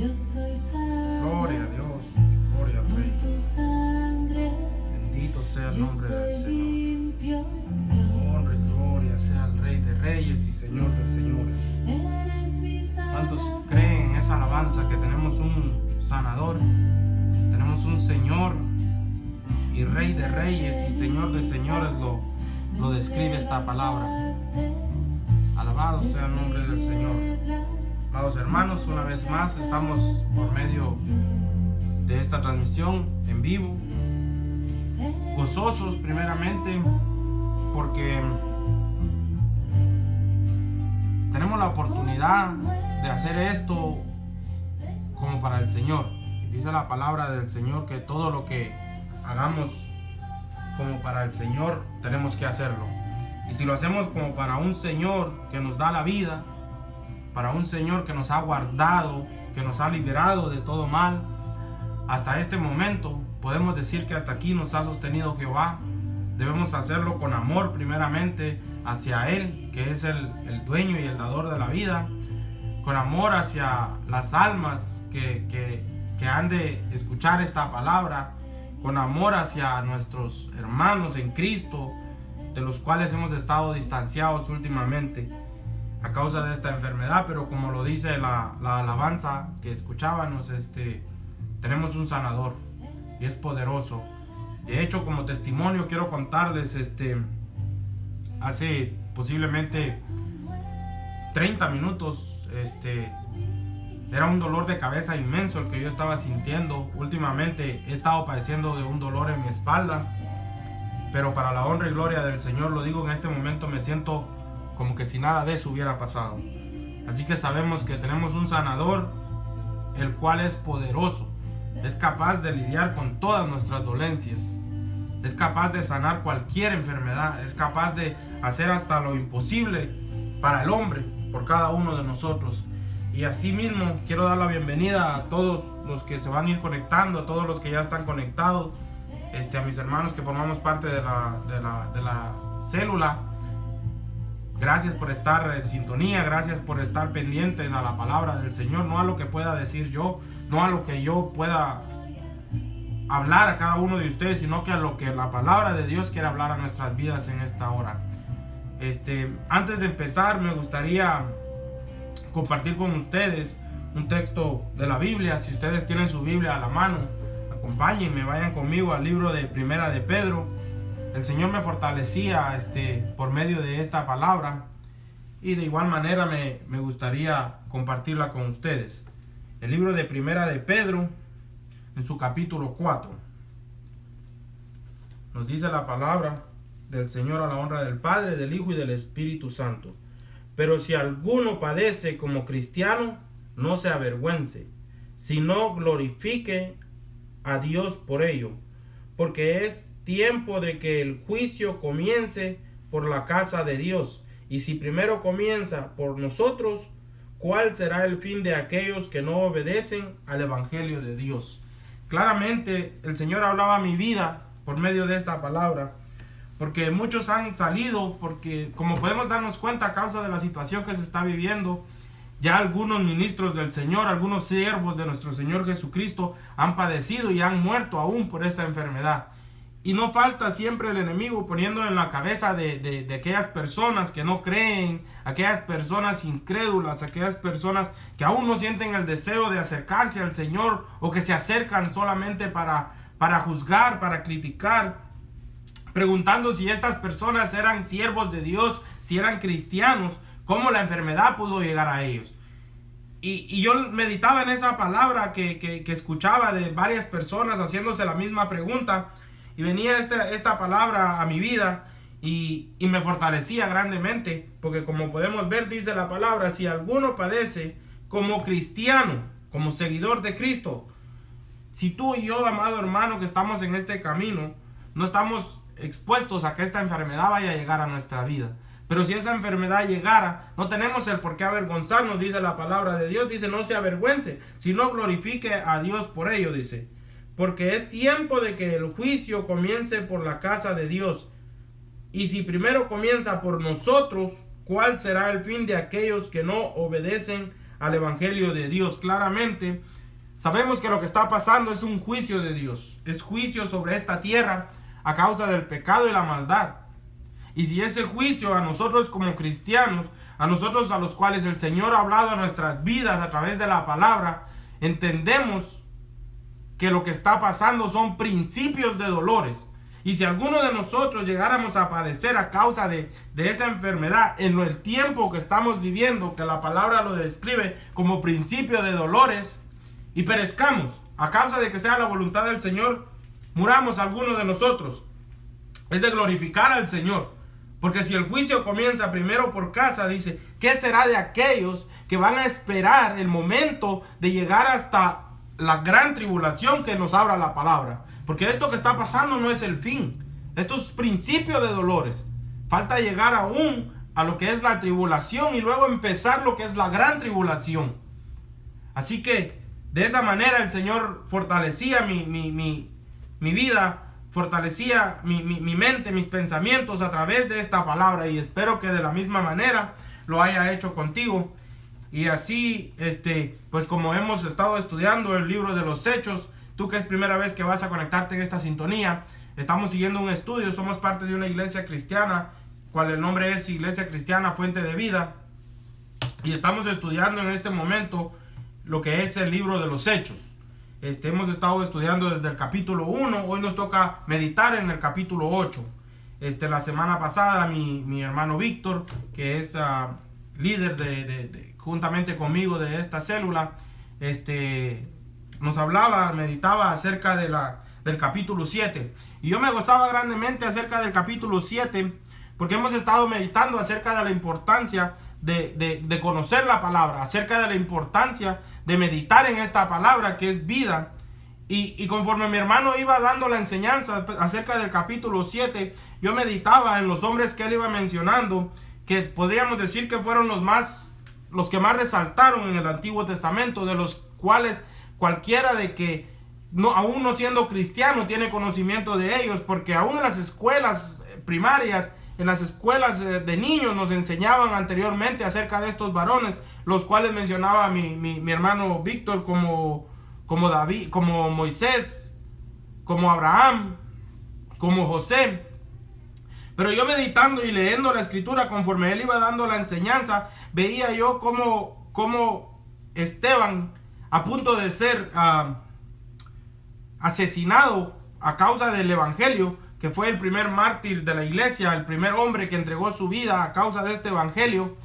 Gloria a Dios, gloria al Rey. Bendito sea el nombre del Señor. Honra y gloria sea al Rey de Reyes y Señor de Señores. ¿Cuántos creen en esa alabanza que tenemos un sanador? Tenemos un Señor y Rey de Reyes y Señor de Señores, lo describe esta palabra. Alabado sea el nombre del Señor. Amados hermanos, una vez más estamos por medio de esta transmisión en vivo, gozosos primeramente porque tenemos la oportunidad de hacer esto como para el Señor. Dice la palabra del Señor que todo lo que hagamos como para el Señor tenemos que hacerlo. Y si lo hacemos como para un Señor que nos da la vida, para un Señor que nos ha guardado, que nos ha liberado de todo mal, hasta este momento podemos decir que hasta aquí nos ha sostenido Jehová. Debemos hacerlo con amor primeramente hacia Él, que es el dueño y el dador de la vida, con amor hacia las almas que han de escuchar esta palabra, con amor hacia nuestros hermanos en Cristo, de los cuales hemos estado distanciados últimamente a causa de esta enfermedad, pero como lo dice la alabanza que escuchábamos, tenemos un sanador y es poderoso. De hecho, como testimonio quiero contarles, hace posiblemente 30 minutos, era un dolor de cabeza inmenso el que yo estaba sintiendo. Últimamente he estado padeciendo de un dolor en mi espalda, pero para la honra y gloria del Señor, lo digo, en este momento me siento como que si nada de eso hubiera pasado. Así que sabemos que tenemos un sanador, el cual es poderoso, es capaz de lidiar con todas nuestras dolencias, es capaz de sanar cualquier enfermedad, es capaz de hacer hasta lo imposible para el hombre, por cada uno de nosotros. Y así mismo quiero dar la bienvenida a todos los que se van a ir conectando, a todos los que ya están conectados, a mis hermanos que formamos parte de la célula. Gracias por estar en sintonía, gracias por estar pendientes a la palabra del Señor, no a lo que pueda decir yo, no a lo que yo pueda hablar a cada uno de ustedes, sino que a lo que la palabra de Dios quiere hablar a nuestras vidas en esta hora. Antes de empezar, me gustaría compartir con ustedes un texto de la Biblia. Si ustedes tienen su Biblia a la mano, acompáñenme, vayan conmigo al libro de Primera de Pedro. El Señor me fortalecía por medio de esta palabra, y de igual manera me gustaría compartirla con ustedes. El libro de Primera de Pedro, en su capítulo 4, nos dice la palabra del Señor, a la honra del Padre, del Hijo y del Espíritu Santo. Pero si alguno padece como cristiano, no se avergüence, sino glorifique a Dios por ello, porque es tiempo de que el juicio comience por la casa de Dios. Y si primero comienza por nosotros, ¿cuál será el fin de aquellos que no obedecen al Evangelio de Dios? Claramente el Señor hablaba a mi vida por medio de esta palabra, porque muchos han salido, porque como podemos darnos cuenta a causa de la situación que se está viviendo, ya algunos ministros del Señor, algunos siervos de nuestro Señor Jesucristo han padecido y han muerto aún por esta enfermedad. Y no falta siempre el enemigo poniendo en la cabeza de aquellas personas que no creen, aquellas personas incrédulas, aquellas personas que aún no sienten el deseo de acercarse al Señor, o que se acercan solamente para juzgar, para criticar, preguntando si estas personas eran siervos de Dios, si eran cristianos, cómo la enfermedad pudo llegar a ellos. Y yo meditaba en esa palabra que escuchaba de varias personas haciéndose la misma pregunta. Y venía esta palabra a mi vida y me fortalecía grandemente, porque como podemos ver, dice la palabra, si alguno padece como cristiano, como seguidor de Cristo, si tú y yo, amado hermano, que estamos en este camino, no estamos expuestos a que esta enfermedad vaya a llegar a nuestra vida. Pero si esa enfermedad llegara, no tenemos el por qué avergonzarnos, dice la palabra de Dios. Dice, no se avergüence, sino glorifique a Dios por ello, dice. Porque es tiempo de que el juicio comience por la casa de Dios. Y si primero comienza por nosotros, ¿cuál será el fin de aquellos que no obedecen al Evangelio de Dios? Claramente Sabemos que lo que está pasando es un juicio de Dios. Es juicio sobre esta tierra a causa del pecado y la maldad. Y si ese juicio a nosotros como cristianos, a nosotros a los cuales el Señor ha hablado a nuestras vidas a través de la palabra, entendemos que lo que está pasando son principios de dolores. Y si alguno de nosotros llegáramos a padecer a causa de esa enfermedad en el tiempo que estamos viviendo, que la palabra lo describe como principio de dolores, y perezcamos a causa de que sea la voluntad del Señor, muramos algunos de nosotros, es de glorificar al Señor. Porque si el juicio comienza primero por casa, dice, ¿qué será de aquellos que van a esperar el momento de llegar hasta la gran tribulación que nos habla la palabra? Porque esto que está pasando no es el fin. Esto es principio de dolores. Falta llegar aún a lo que es la tribulación y luego empezar lo que es la gran tribulación. Así que de esa manera el Señor fortalecía mi vida, fortalecía mi mente, mis pensamientos a través de esta palabra, y espero que de la misma manera lo haya hecho contigo. Y así, pues como hemos estado estudiando el libro de los Hechos, tú que es primera vez que vas a conectarte en esta sintonía, estamos siguiendo un estudio, somos parte de una iglesia cristiana, cual el nombre es Iglesia Cristiana Fuente de Vida, y estamos estudiando en este momento lo que es el libro de los Hechos. Hemos estado estudiando desde el capítulo 1, hoy nos toca meditar en el capítulo 8. La semana pasada mi hermano Víctor, que es líder juntamente conmigo de esta célula, nos hablaba, meditaba acerca del capítulo 7. Y yo me gozaba grandemente acerca del capítulo 7, porque hemos estado meditando acerca de la importancia de conocer la palabra, acerca de la importancia de meditar en esta palabra que es vida. Y conforme mi hermano iba dando la enseñanza acerca del capítulo 7, yo meditaba en los hombres que él iba mencionando, que podríamos decir que fueron los que más resaltaron en el Antiguo Testamento, de los cuales cualquiera de que aún no siendo cristiano tiene conocimiento de ellos, porque aún en las escuelas primarias, en las escuelas de niños nos enseñaban anteriormente acerca de estos varones, los cuales mencionaba mi hermano Víctor, como David, como Moisés, como Abraham, como José. Pero yo meditando y leyendo la escritura conforme él iba dando la enseñanza, veía yo como Esteban, a punto de ser asesinado a causa del evangelio, que fue el primer mártir de la iglesia, el primer hombre que entregó su vida a causa de este evangelio,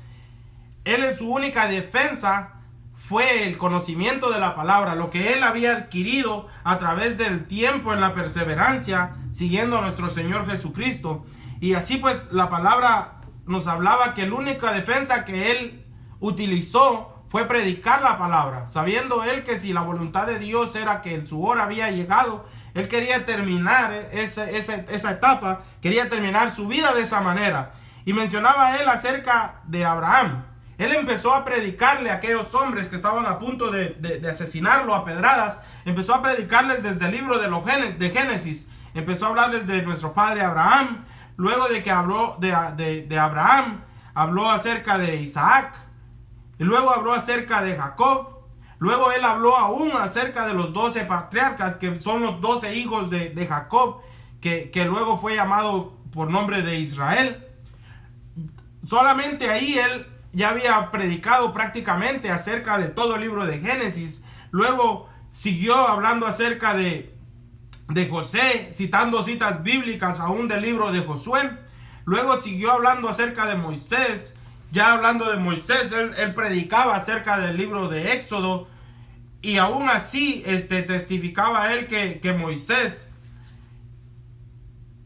él en su única defensa fue el conocimiento de la palabra, lo que él había adquirido a través del tiempo en la perseverancia, siguiendo a nuestro Señor Jesucristo. Y así pues la palabra nos hablaba que la única defensa que él utilizó fue predicar la palabra, sabiendo él que si la voluntad de Dios era que su hora había llegado, él quería terminar esa etapa, quería terminar su vida de esa manera. Y mencionaba él acerca de Abraham. Él empezó a predicarle a aquellos hombres que estaban a punto de asesinarlo a pedradas. Empezó a predicarles desde el libro de Génesis. Empezó a hablarles de nuestro padre Abraham. Luego de que habló de Abraham, habló acerca de Isaac. Y luego habló acerca de Jacob. Luego él habló aún acerca de los 12 patriarcas, que son los 12 hijos de Jacob, que luego fue llamado por nombre de Israel. Solamente ahí él ya había predicado prácticamente acerca de todo el libro de Génesis. Luego siguió hablando acerca de José, citando citas bíblicas aún del libro de Josué. Luego siguió hablando acerca de Moisés. Ya hablando de Moisés, él predicaba acerca del libro de Éxodo, y aún así testificaba él que Moisés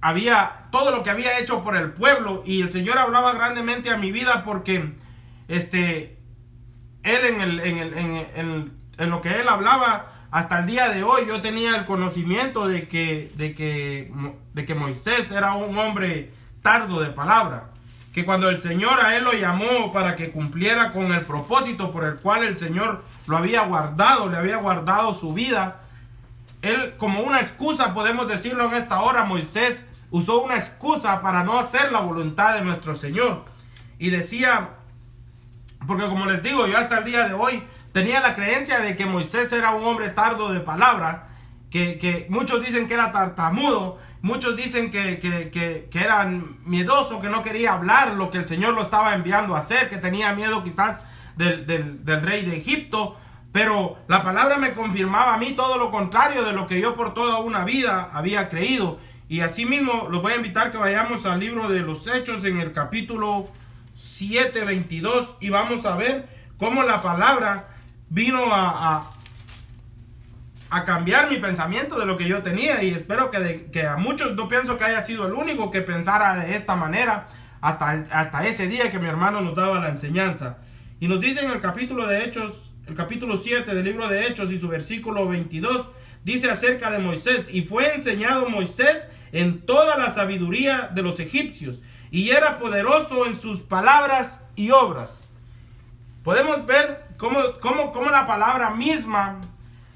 había todo lo que había hecho por el pueblo. Y el Señor hablaba grandemente a mi vida, porque él en lo que él hablaba hasta el día de hoy, yo tenía el conocimiento de que Moisés era un hombre tardo de palabra, que cuando el Señor a él lo llamó para que cumpliera con el propósito por el cual el Señor lo había guardado, le había guardado su vida, él, como una excusa, podemos decirlo en esta hora, Moisés usó una excusa para no hacer la voluntad de nuestro Señor. Y decía, porque como les digo, yo hasta el día de hoy tenía la creencia de que Moisés era un hombre tardo de palabra, que muchos dicen que era tartamudo, muchos dicen que era miedoso, que no quería hablar lo que el Señor lo estaba enviando a hacer, que tenía miedo quizás del rey de Egipto. Pero la palabra me confirmaba a mí todo lo contrario de lo que yo por toda una vida había creído. Y así mismo los voy a invitar que vayamos al libro de los Hechos en el capítulo 7, 22, y vamos a ver cómo la palabra vino a cambiar mi pensamiento de lo que yo tenía. Y espero que a muchos, no pienso que haya sido el único que pensara de esta manera hasta ese día que mi hermano nos daba la enseñanza. Y nos dice en el capítulo de Hechos, el capítulo 7 del libro de Hechos y su versículo 22, dice acerca de Moisés: y fue enseñado Moisés en toda la sabiduría de los egipcios, y era poderoso en sus palabras y obras. Podemos ver cómo la palabra misma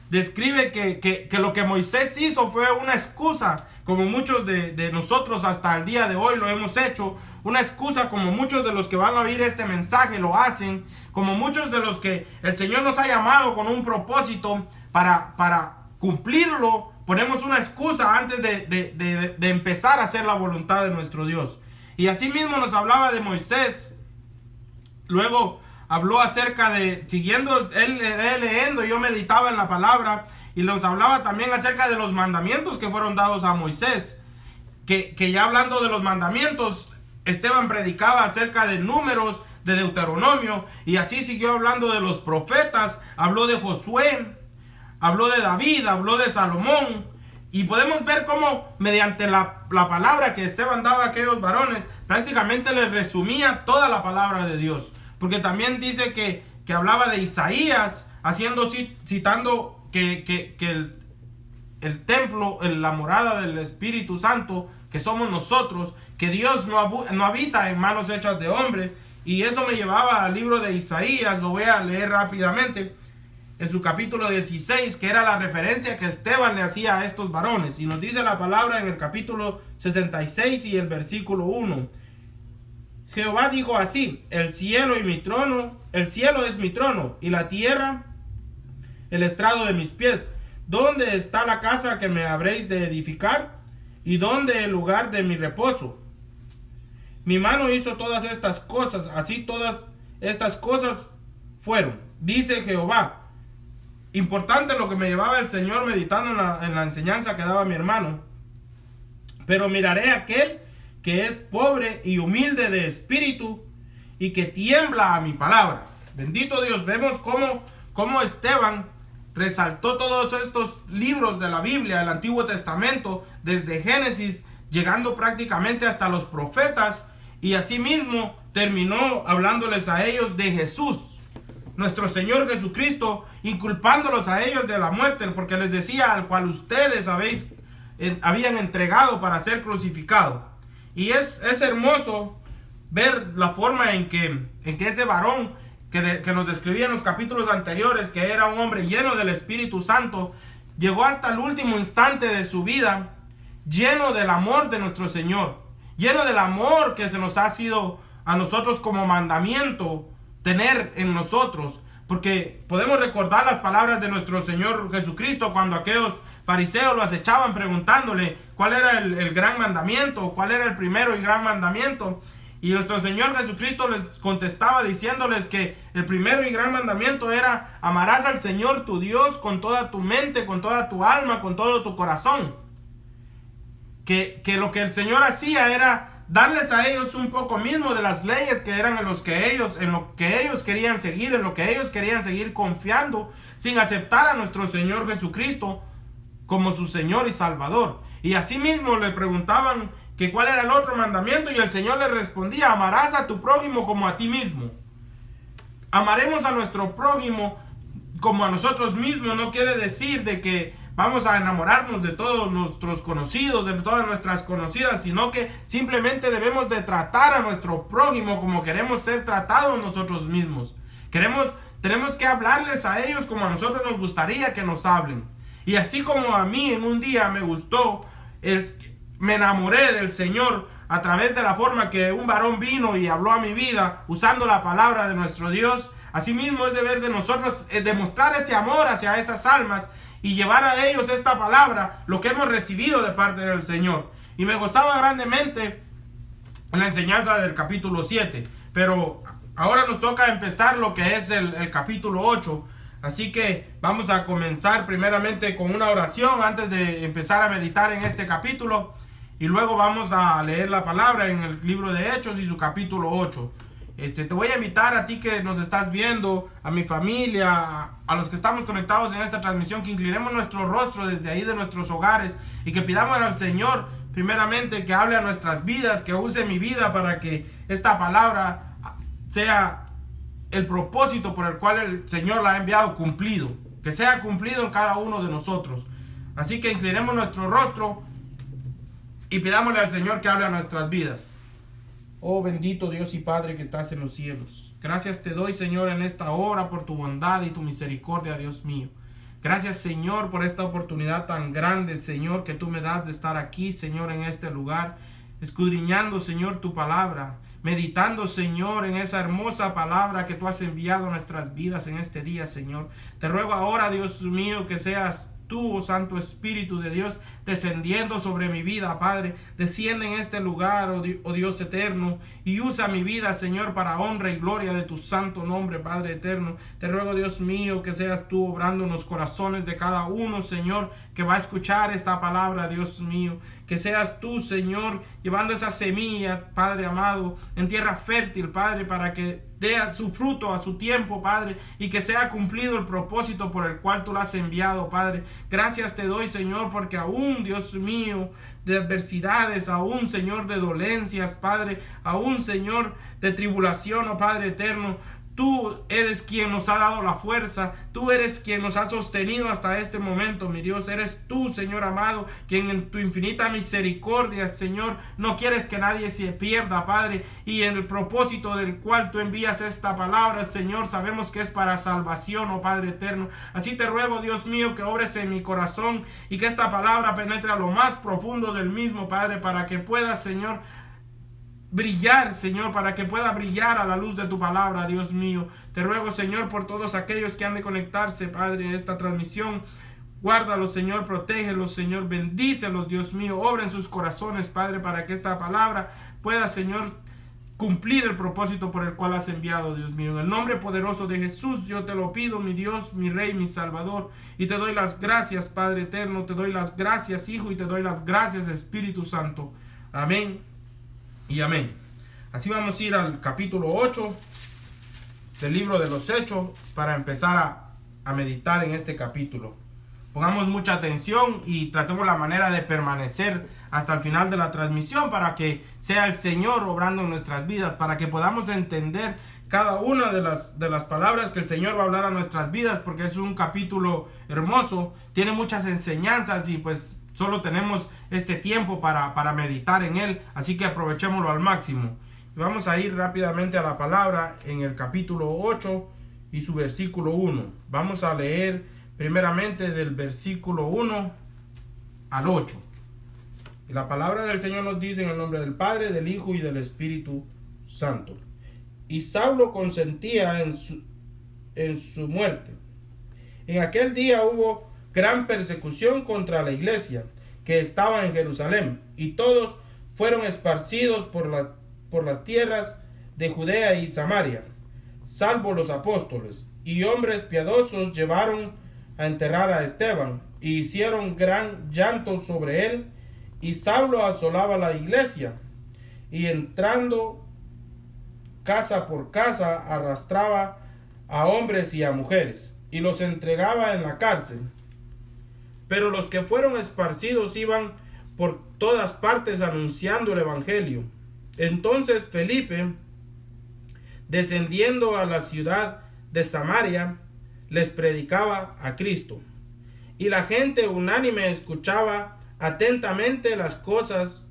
describe que lo que Moisés hizo fue una excusa, como muchos de nosotros hasta el día de hoy lo hemos hecho, una excusa como muchos de los que van a oír este mensaje lo hacen, como muchos de los que el Señor nos ha llamado con un propósito para cumplirlo, ponemos una excusa antes de empezar a hacer la voluntad de nuestro Dios. Y así mismo nos hablaba de Moisés. Luego habló acerca de, siguiendo él leyendo, yo meditaba en la palabra, y nos hablaba también acerca de los mandamientos que fueron dados a Moisés, que ya hablando de los mandamientos, Esteban predicaba acerca de Números, de Deuteronomio, y así siguió hablando de los profetas, habló de Josué, habló de David, habló de Salomón, y podemos ver cómo mediante la palabra que Esteban daba a aquellos varones, prácticamente les resumía toda la palabra de Dios. Porque también dice que hablaba de Isaías, citando que el templo, la morada del Espíritu Santo, que somos nosotros, que Dios no habita en manos hechas de hombres. Y eso me llevaba al libro de Isaías, lo voy a leer rápidamente, en su capítulo 16, que era la referencia que Esteban le hacía a estos varones. Y nos dice la palabra en el capítulo 66 y el versículo 1. Jehová dijo así: el cielo es mi trono, y la tierra el estrado de mis pies. ¿Dónde está la casa que me habréis de edificar? ¿Y dónde el lugar de mi reposo? Mi mano hizo todas estas cosas, así todas estas cosas fueron, dice Jehová. Importante lo que me llevaba el Señor meditando en la enseñanza que daba mi hermano. Pero miraré a aquel que es pobre y humilde de espíritu, y que tiembla a mi palabra. Bendito Dios. Vemos cómo Esteban resaltó todos estos libros de la Biblia, el Antiguo Testamento, desde Génesis, llegando prácticamente hasta los profetas, y asimismo terminó hablándoles a ellos de Jesús, nuestro Señor Jesucristo, inculpándolos a ellos de la muerte, porque les decía: al cual ustedes habían entregado para ser crucificado. Y es hermoso ver la forma en que ese varón que nos describía en los capítulos anteriores, que era un hombre lleno del Espíritu Santo, llegó hasta el último instante de su vida lleno del amor de nuestro Señor, lleno del amor que se nos ha sido a nosotros como mandamiento tener en nosotros. Porque podemos recordar las palabras de nuestro Señor Jesucristo cuando aquellos fariseos lo acechaban preguntándole cuál era el gran mandamiento, cuál era el primero y gran mandamiento. Y nuestro Señor Jesucristo les contestaba diciéndoles que el primero y gran mandamiento era: amarás al Señor tu Dios con toda tu mente, con toda tu alma, con todo tu corazón. Que lo que el Señor hacía era darles a ellos un poco mismo de las leyes que eran en lo que ellos querían seguir, en lo que ellos querían seguir confiando, sin aceptar a nuestro Señor Jesucristo como su Señor y Salvador. Y asimismo le preguntaban que cuál era el otro mandamiento, y el Señor le respondía: amarás a tu prójimo como a ti mismo. Amaremos a nuestro prójimo como a nosotros mismos. No quiere decir de que vamos a enamorarnos de todos nuestros conocidos, de todas nuestras conocidas, sino que simplemente debemos de tratar a nuestro prójimo como queremos ser tratados nosotros mismos. Tenemos que hablarles a ellos como a nosotros nos gustaría que nos hablen. Y así como a mí en un día me gustó, me enamoré del Señor a través de la forma que un varón vino y habló a mi vida usando la palabra de nuestro Dios, Asimismo es deber de nosotros demostrar ese amor hacia esas almas y llevar a ellos esta palabra, lo que hemos recibido de parte del Señor. Y me gozaba grandemente en la enseñanza del capítulo 7, pero ahora nos toca empezar lo que es el capítulo 8. Así que vamos a comenzar primeramente con una oración antes de empezar a meditar en este capítulo. Y luego vamos a leer la palabra en el libro de Hechos y su capítulo 8. Te voy a invitar a ti que nos estás viendo, a mi familia, a los que estamos conectados en esta transmisión, que inclinemos nuestro rostro desde ahí de nuestros hogares y que pidamos al Señor primeramente que hable a nuestras vidas, que use mi vida para que esta palabra sea el propósito por el cual el Señor la ha enviado cumplido, que sea cumplido en cada uno de nosotros. Así que inclinemos nuestro rostro y pidámosle al Señor que hable a nuestras vidas. Oh bendito Dios y Padre que estás en los cielos, gracias te doy, Señor, en esta hora por tu bondad y tu misericordia, Dios mío. Gracias, Señor, por esta oportunidad tan grande, Señor, que tú me das de estar aquí, Señor, en este lugar, escudriñando, Señor, tu palabra, meditando, Señor, en esa hermosa palabra que tú has enviado a nuestras vidas en este día, Señor. Te ruego ahora, Dios mío, que seas tú, oh Santo Espíritu de Dios, descendiendo sobre mi vida, Padre. Desciende en este lugar, oh Dios eterno, y usa mi vida, Señor, para honra y gloria de tu santo nombre, Padre eterno. Te ruego, Dios mío, que seas tú obrando en los corazones de cada uno, Señor, que va a escuchar esta palabra, Dios mío. Que seas tú, Señor, llevando esa semilla, Padre amado, en tierra fértil, Padre, para que dé su fruto a su tiempo, Padre, y que sea cumplido el propósito por el cual tú lo has enviado, Padre. Gracias te doy, Señor, porque aún, Dios mío, de adversidades, aún, Señor, de dolencias, Padre, aún, Señor, de tribulación, oh Padre eterno, tú eres quien nos ha dado la fuerza, tú eres quien nos ha sostenido hasta este momento, mi Dios. Eres tú, Señor amado, quien en tu infinita misericordia, Señor, no quieres que nadie se pierda, Padre, y en el propósito del cual tú envías esta palabra, Señor, sabemos que es para salvación, oh Padre eterno. Así te ruego, Dios mío, que obres en mi corazón y que esta palabra penetre a lo más profundo del mismo, Padre, para que puedas, Señor, brillar, Señor, para que pueda brillar a la luz de tu palabra, Dios mío. Te ruego, Señor, por todos aquellos que han de conectarse, Padre, en esta transmisión. Guárdalos, Señor, protégelos, Señor, bendícelos, Dios mío. Obra en sus corazones, Padre, para que esta palabra pueda, Señor, cumplir el propósito por el cual has enviado, Dios mío. En el nombre poderoso de Jesús, yo te lo pido, mi Dios, mi Rey, mi Salvador. Y te doy las gracias, Padre eterno. Te doy las gracias, Hijo, y te doy las gracias, Espíritu Santo. Amén y amén. Así vamos a ir al capítulo 8 del libro de los Hechos para empezar a meditar en este capítulo. Pongamos mucha atención y tratemos la manera de permanecer hasta el final de la transmisión para que sea el Señor obrando en nuestras vidas, para que podamos entender cada una de las palabras que el Señor va a hablar a nuestras vidas, porque es un capítulo hermoso, tiene muchas enseñanzas y pues solo tenemos este tiempo para meditar en él, así que aprovechémoslo al máximo. Vamos a ir rápidamente a la palabra en el capítulo 8 y su versículo 1. Vamos a leer primeramente del versículo 1 al 8. Y la palabra del Señor nos dice en el nombre del Padre, del Hijo y del Espíritu Santo. Y Saulo consentía en su muerte. En aquel día hubo gran persecución contra la iglesia que estaba en Jerusalén, y todos fueron esparcidos por las tierras de Judea y Samaria, salvo los apóstoles, y hombres piadosos llevaron a enterrar a Esteban, y hicieron gran llanto sobre él, y Saulo asolaba la iglesia, y entrando casa por casa arrastraba a hombres y a mujeres, y los entregaba en la cárcel. Pero los que fueron esparcidos iban por todas partes anunciando el evangelio. Entonces Felipe, descendiendo a la ciudad de Samaria, les predicaba a Cristo. Y la gente unánime escuchaba atentamente las cosas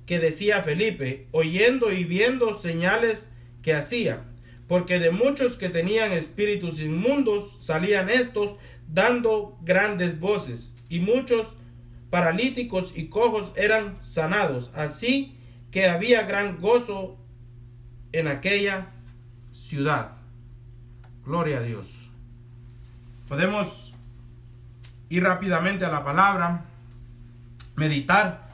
que decía Felipe, oyendo y viendo señales que hacía, porque de muchos que tenían espíritus inmundos salían estos dando grandes voces, y muchos paralíticos y cojos eran sanados, así que había gran gozo en aquella ciudad. Gloria a Dios. Podemos ir rápidamente a la palabra, meditar.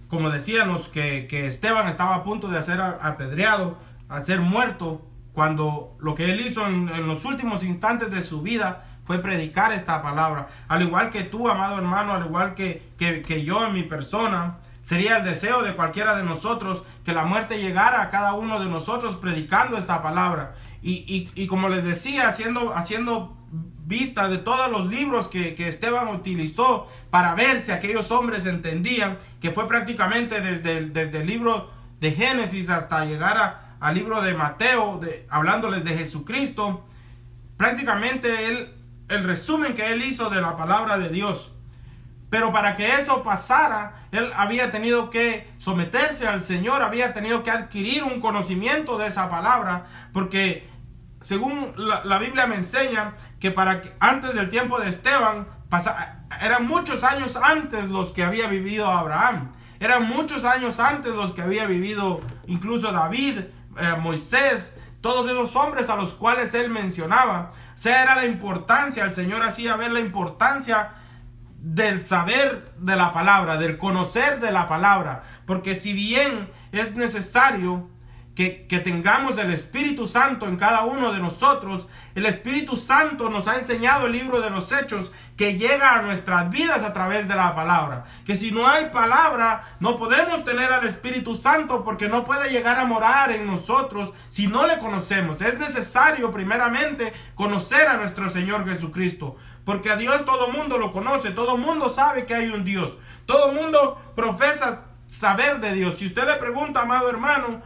Como decíamos que Esteban estaba a punto de ser apedreado, a ser muerto, cuando lo que él hizo en los últimos instantes de su vida fue predicar esta palabra. Al igual que tú, amado hermano, al igual que yo en mi persona, sería el deseo de cualquiera de nosotros que la muerte llegara a cada uno de nosotros predicando esta palabra. Y como les decía, haciendo vista de todos los libros que Esteban utilizó para ver si aquellos hombres entendían, que fue prácticamente desde el libro de Génesis hasta llegar al libro de Mateo, hablándoles de Jesucristo. Prácticamente el resumen que él hizo de la palabra de Dios. Pero para que eso pasara, él había tenido que someterse al Señor, había tenido que adquirir un conocimiento de esa palabra, porque según la Biblia me enseña que antes del tiempo de Esteban, eran muchos años antes los que había vivido Abraham, eran muchos años antes los que había vivido incluso David, Moisés, todos esos hombres a los cuales él mencionaba. O sea, era la importancia, el Señor hacía ver la importancia del saber de la palabra, del conocer de la palabra, porque si bien es necesario que tengamos el Espíritu Santo en cada uno de nosotros, el Espíritu Santo nos ha enseñado el libro de los Hechos que llega a nuestras vidas a través de la palabra, que si no hay palabra no podemos tener al Espíritu Santo, porque no puede llegar a morar en nosotros si no le conocemos. Es necesario primeramente conocer a nuestro Señor Jesucristo, porque a Dios todo mundo lo conoce, todo mundo sabe que hay un Dios, todo mundo profesa saber de Dios. Si usted le pregunta, amado hermano,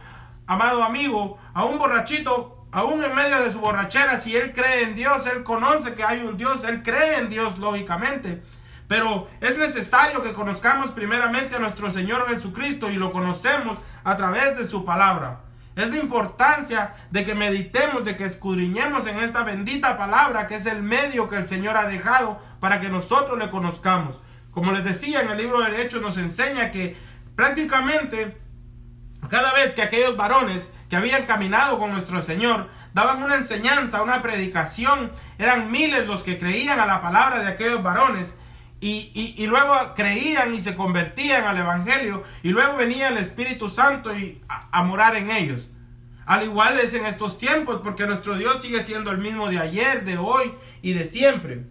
amado amigo, a un borrachito, aún en medio de su borrachera, si él cree en Dios, él conoce que hay un Dios, él cree en Dios lógicamente. Pero es necesario que conozcamos primeramente a nuestro Señor Jesucristo, y lo conocemos a través de su palabra. Es la importancia de que meditemos, de que escudriñemos en esta bendita palabra, que es el medio que el Señor ha dejado para que nosotros le conozcamos. Como les decía, en el libro de Hechos nos enseña que prácticamente cada vez que aquellos varones que habían caminado con nuestro Señor daban una enseñanza, una predicación, eran miles los que creían a la palabra de aquellos varones, y luego creían y se convertían al Evangelio, y luego venía el Espíritu Santo a morar en ellos. Al igual es en estos tiempos, porque nuestro Dios sigue siendo el mismo de ayer, de hoy y de siempre.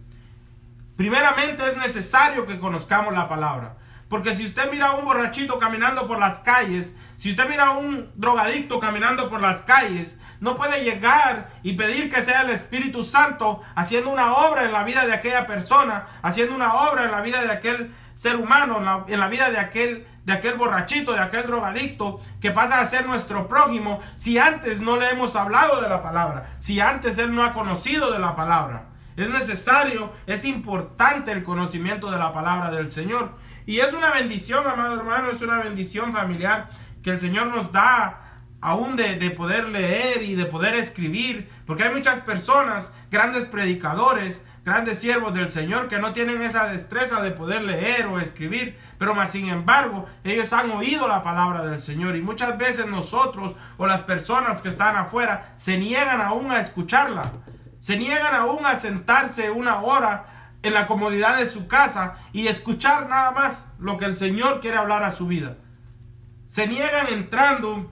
Primeramente es necesario que conozcamos la palabra. Porque si usted mira a un borrachito caminando por las calles, si usted mira a un drogadicto caminando por las calles, no puede llegar y pedir que sea el Espíritu Santo haciendo una obra en la vida de aquella persona, haciendo una obra en la vida de aquel ser humano, en la vida de aquel borrachito, de aquel drogadicto, que pasa a ser nuestro prójimo, si antes no le hemos hablado de la palabra, si antes él no ha conocido de la palabra. Es necesario, es importante el conocimiento de la palabra del Señor. Y es una bendición, amado hermano, es una bendición familiar que el Señor nos da aún de poder leer y de poder escribir, porque hay muchas personas, grandes predicadores, grandes siervos del Señor, que no tienen esa destreza de poder leer o escribir, pero más sin embargo ellos han oído la palabra del Señor, y muchas veces nosotros o las personas que están afuera se niegan aún a escucharla, se niegan aún a sentarse una hora en la comodidad de su casa y escuchar nada más lo que el Señor quiere hablar a su vida. Se niegan entrando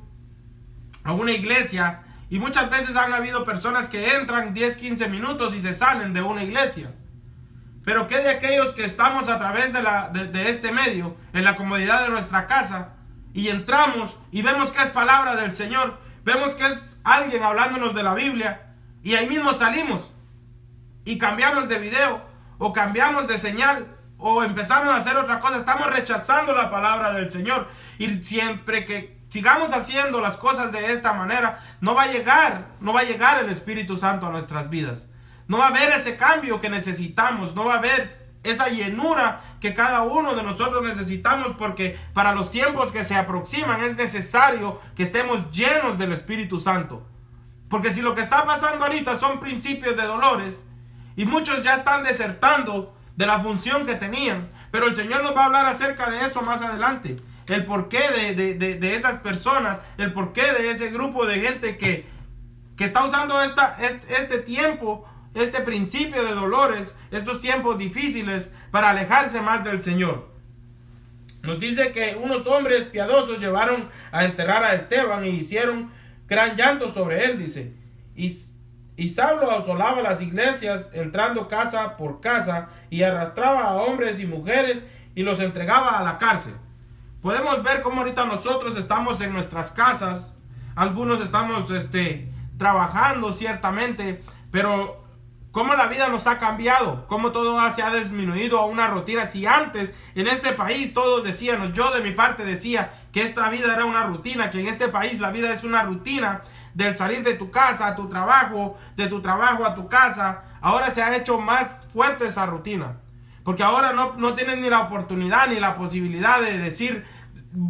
a una iglesia, y muchas veces han habido personas que entran 10-15 minutos y se salen de una iglesia. Pero ¿qué de aquellos que estamos a través de este medio, en la comodidad de nuestra casa, y entramos y vemos que es palabra del Señor, vemos que es alguien hablándonos de la Biblia, y ahí mismo salimos y cambiamos de video o cambiamos de señal o empezamos a hacer otra cosa? Estamos rechazando la palabra del Señor, y siempre que sigamos haciendo las cosas de esta manera, no va a llegar el Espíritu Santo a nuestras vidas. No va a haber ese cambio que necesitamos, no va a haber esa llenura que cada uno de nosotros necesitamos, porque para los tiempos que se aproximan es necesario que estemos llenos del Espíritu Santo. Porque si lo que está pasando ahorita son principios de dolores, y muchos ya están desertando de la función que tenían, pero el Señor nos va a hablar acerca de eso más adelante. El porqué de esas personas, el porqué de ese grupo de gente que que está usando este tiempo, este principio de dolores, estos tiempos difíciles para alejarse más del Señor. Nos dice que unos hombres piadosos llevaron a enterrar a Esteban y hicieron gran llanto sobre él, dice. Y Saulo asolaba las iglesias, entrando casa por casa, y arrastraba a hombres y mujeres y los entregaba a la cárcel. Podemos ver cómo ahorita nosotros estamos en nuestras casas, algunos estamos trabajando ciertamente, pero cómo la vida nos ha cambiado, cómo todo se ha disminuido a una rutina. Si antes en este país todos decíamos, yo de mi parte decía que esta vida era una rutina, que en este país la vida es una rutina del salir de tu casa a tu trabajo, de tu trabajo a tu casa, ahora se ha hecho más fuerte esa rutina. Porque ahora no tienes ni la oportunidad ni la posibilidad de decir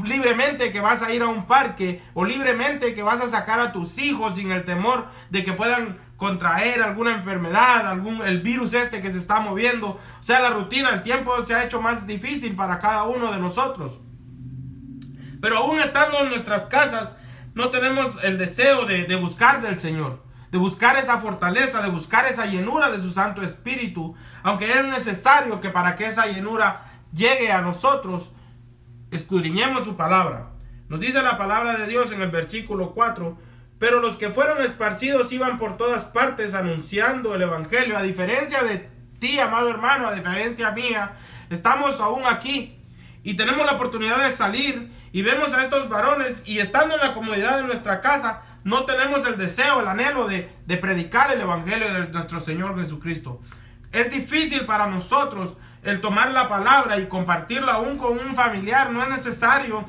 libremente que vas a ir a un parque o libremente que vas a sacar a tus hijos sin el temor de que puedan contraer alguna enfermedad, el virus que se está moviendo. O sea, la rutina, el tiempo se ha hecho más difícil para cada uno de nosotros. Pero aún estando en nuestras casas, no tenemos el deseo de buscar del Señor, de buscar esa fortaleza, de buscar esa llenura de su Santo Espíritu, aunque es necesario que para que esa llenura llegue a nosotros, escudriñemos su palabra. Nos dice la palabra de Dios en el versículo 4: pero los que fueron esparcidos iban por todas partes anunciando el evangelio. A diferencia de ti, amado hermano, a diferencia mía, estamos aún aquí y tenemos la oportunidad de salir y vemos a estos varones, y estando en la comodidad de nuestra casa, no tenemos el deseo, el anhelo de predicar el evangelio de nuestro Señor Jesucristo. Es difícil para nosotros el tomar la palabra y compartirla aún con un familiar. No es necesario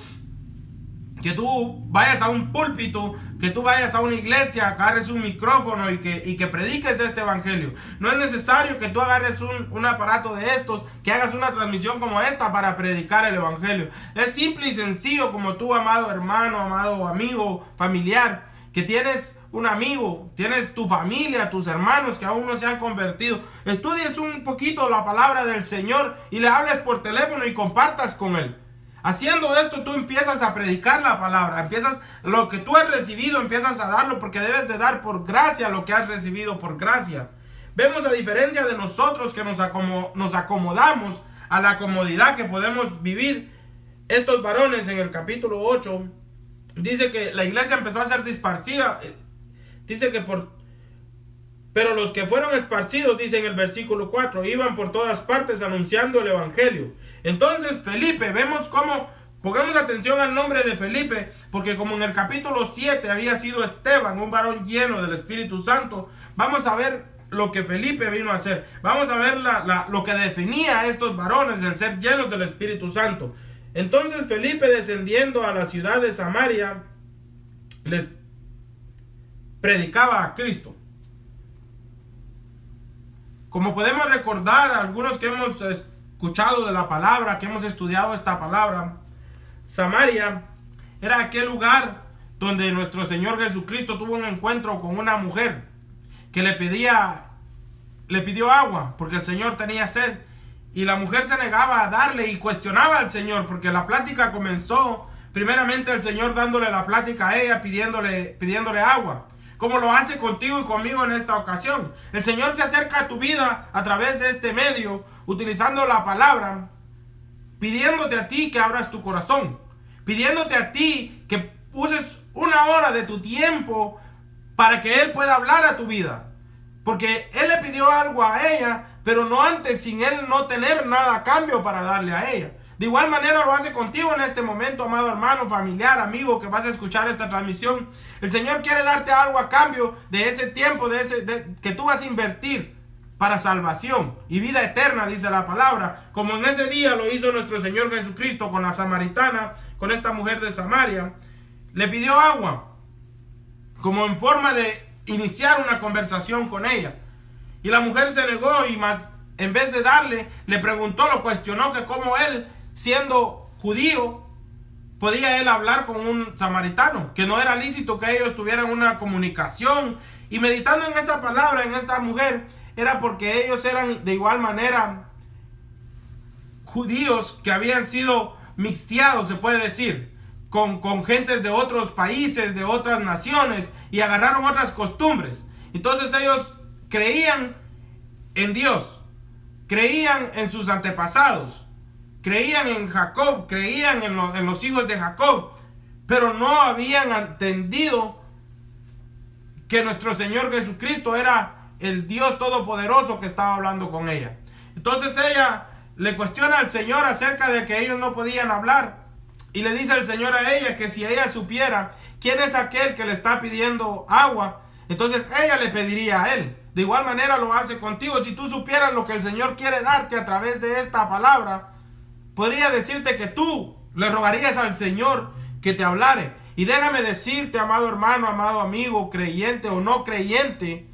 que tú vayas a un púlpito, que tú vayas a una iglesia, agarres un micrófono y que prediques de este evangelio. No es necesario que tú agarres un aparato de estos, que hagas una transmisión como esta para predicar el evangelio. Es simple y sencillo, como tú, amado hermano, amado amigo, familiar, que tienes un amigo, tienes tu familia, tus hermanos que aún no se han convertido. Estudies un poquito la palabra del Señor y le hables por teléfono y compartas con él. Haciendo esto, tú empiezas a predicar la palabra, empiezas lo que tú has recibido, empiezas a darlo, porque debes de dar por gracia lo que has recibido por gracia. Vemos, a diferencia de nosotros que nos acomodamos a la comodidad que podemos vivir, estos varones en el capítulo 8, dice que la iglesia empezó a ser disparcida, dice que pero los que fueron esparcidos, dice en el versículo 4, iban por todas partes anunciando el evangelio. Entonces Felipe, vemos cómo, pongamos atención al nombre de Felipe, porque como en el capítulo 7 había sido Esteban, un varón lleno del Espíritu Santo, vamos a ver lo que Felipe vino a hacer. Vamos a ver lo que definía a estos varones del ser llenos del Espíritu Santo. Entonces Felipe, descendiendo a la ciudad de Samaria, les predicaba a Cristo. Como podemos recordar, algunos que hemos escuchado de la palabra, que hemos estudiado esta palabra, Samaria era aquel lugar donde nuestro Señor Jesucristo tuvo un encuentro con una mujer que le pidió agua porque el Señor tenía sed, y la mujer se negaba a darle y cuestionaba al Señor, porque la plática comenzó primeramente el Señor dándole la plática a ella, pidiéndole agua, como lo hace contigo y conmigo en esta ocasión. El Señor se acerca a tu vida a través de este medio, utilizando la palabra, pidiéndote a ti que abras tu corazón, pidiéndote a ti que uses una hora de tu tiempo para que Él pueda hablar a tu vida. Porque Él le pidió algo a ella, pero no antes, sin Él no tener nada a cambio para darle a ella. De igual manera lo hace contigo en este momento, amado hermano, familiar, amigo, que vas a escuchar esta transmisión. El Señor quiere darte algo a cambio de ese tiempo, que tú vas a invertir para salvación y vida eterna, dice la palabra. Como en ese día lo hizo nuestro Señor Jesucristo con la samaritana, con esta mujer de Samaria. Le pidió agua, como en forma de iniciar una conversación con ella. Y la mujer se negó, y más, en vez de darle, le preguntó, lo cuestionó, que cómo él, siendo judío, podía él hablar con un samaritano, que no era lícito que ellos tuvieran una comunicación. Y meditando en esa palabra, en esta mujer, era porque ellos eran de igual manera judíos que habían sido mixteados, se puede decir. con gentes de otros países, de otras naciones, y agarraron otras costumbres. Entonces ellos creían en Dios, creían en sus antepasados, creían en Jacob, creían en los hijos de Jacob, pero no habían entendido que nuestro Señor Jesucristo era el Dios Todopoderoso que estaba hablando con ella. Entonces ella le cuestiona al Señor acerca de que ellos no podían hablar, y le dice al Señor a ella que si ella supiera quién es aquel que le está pidiendo agua, entonces ella le pediría a él. De igual manera lo hace contigo. Si tú supieras lo que el Señor quiere darte a través de esta palabra, podría decirte que tú le rogarías al Señor que te hablare. Y déjame decirte, amado hermano, amado amigo, creyente o no creyente,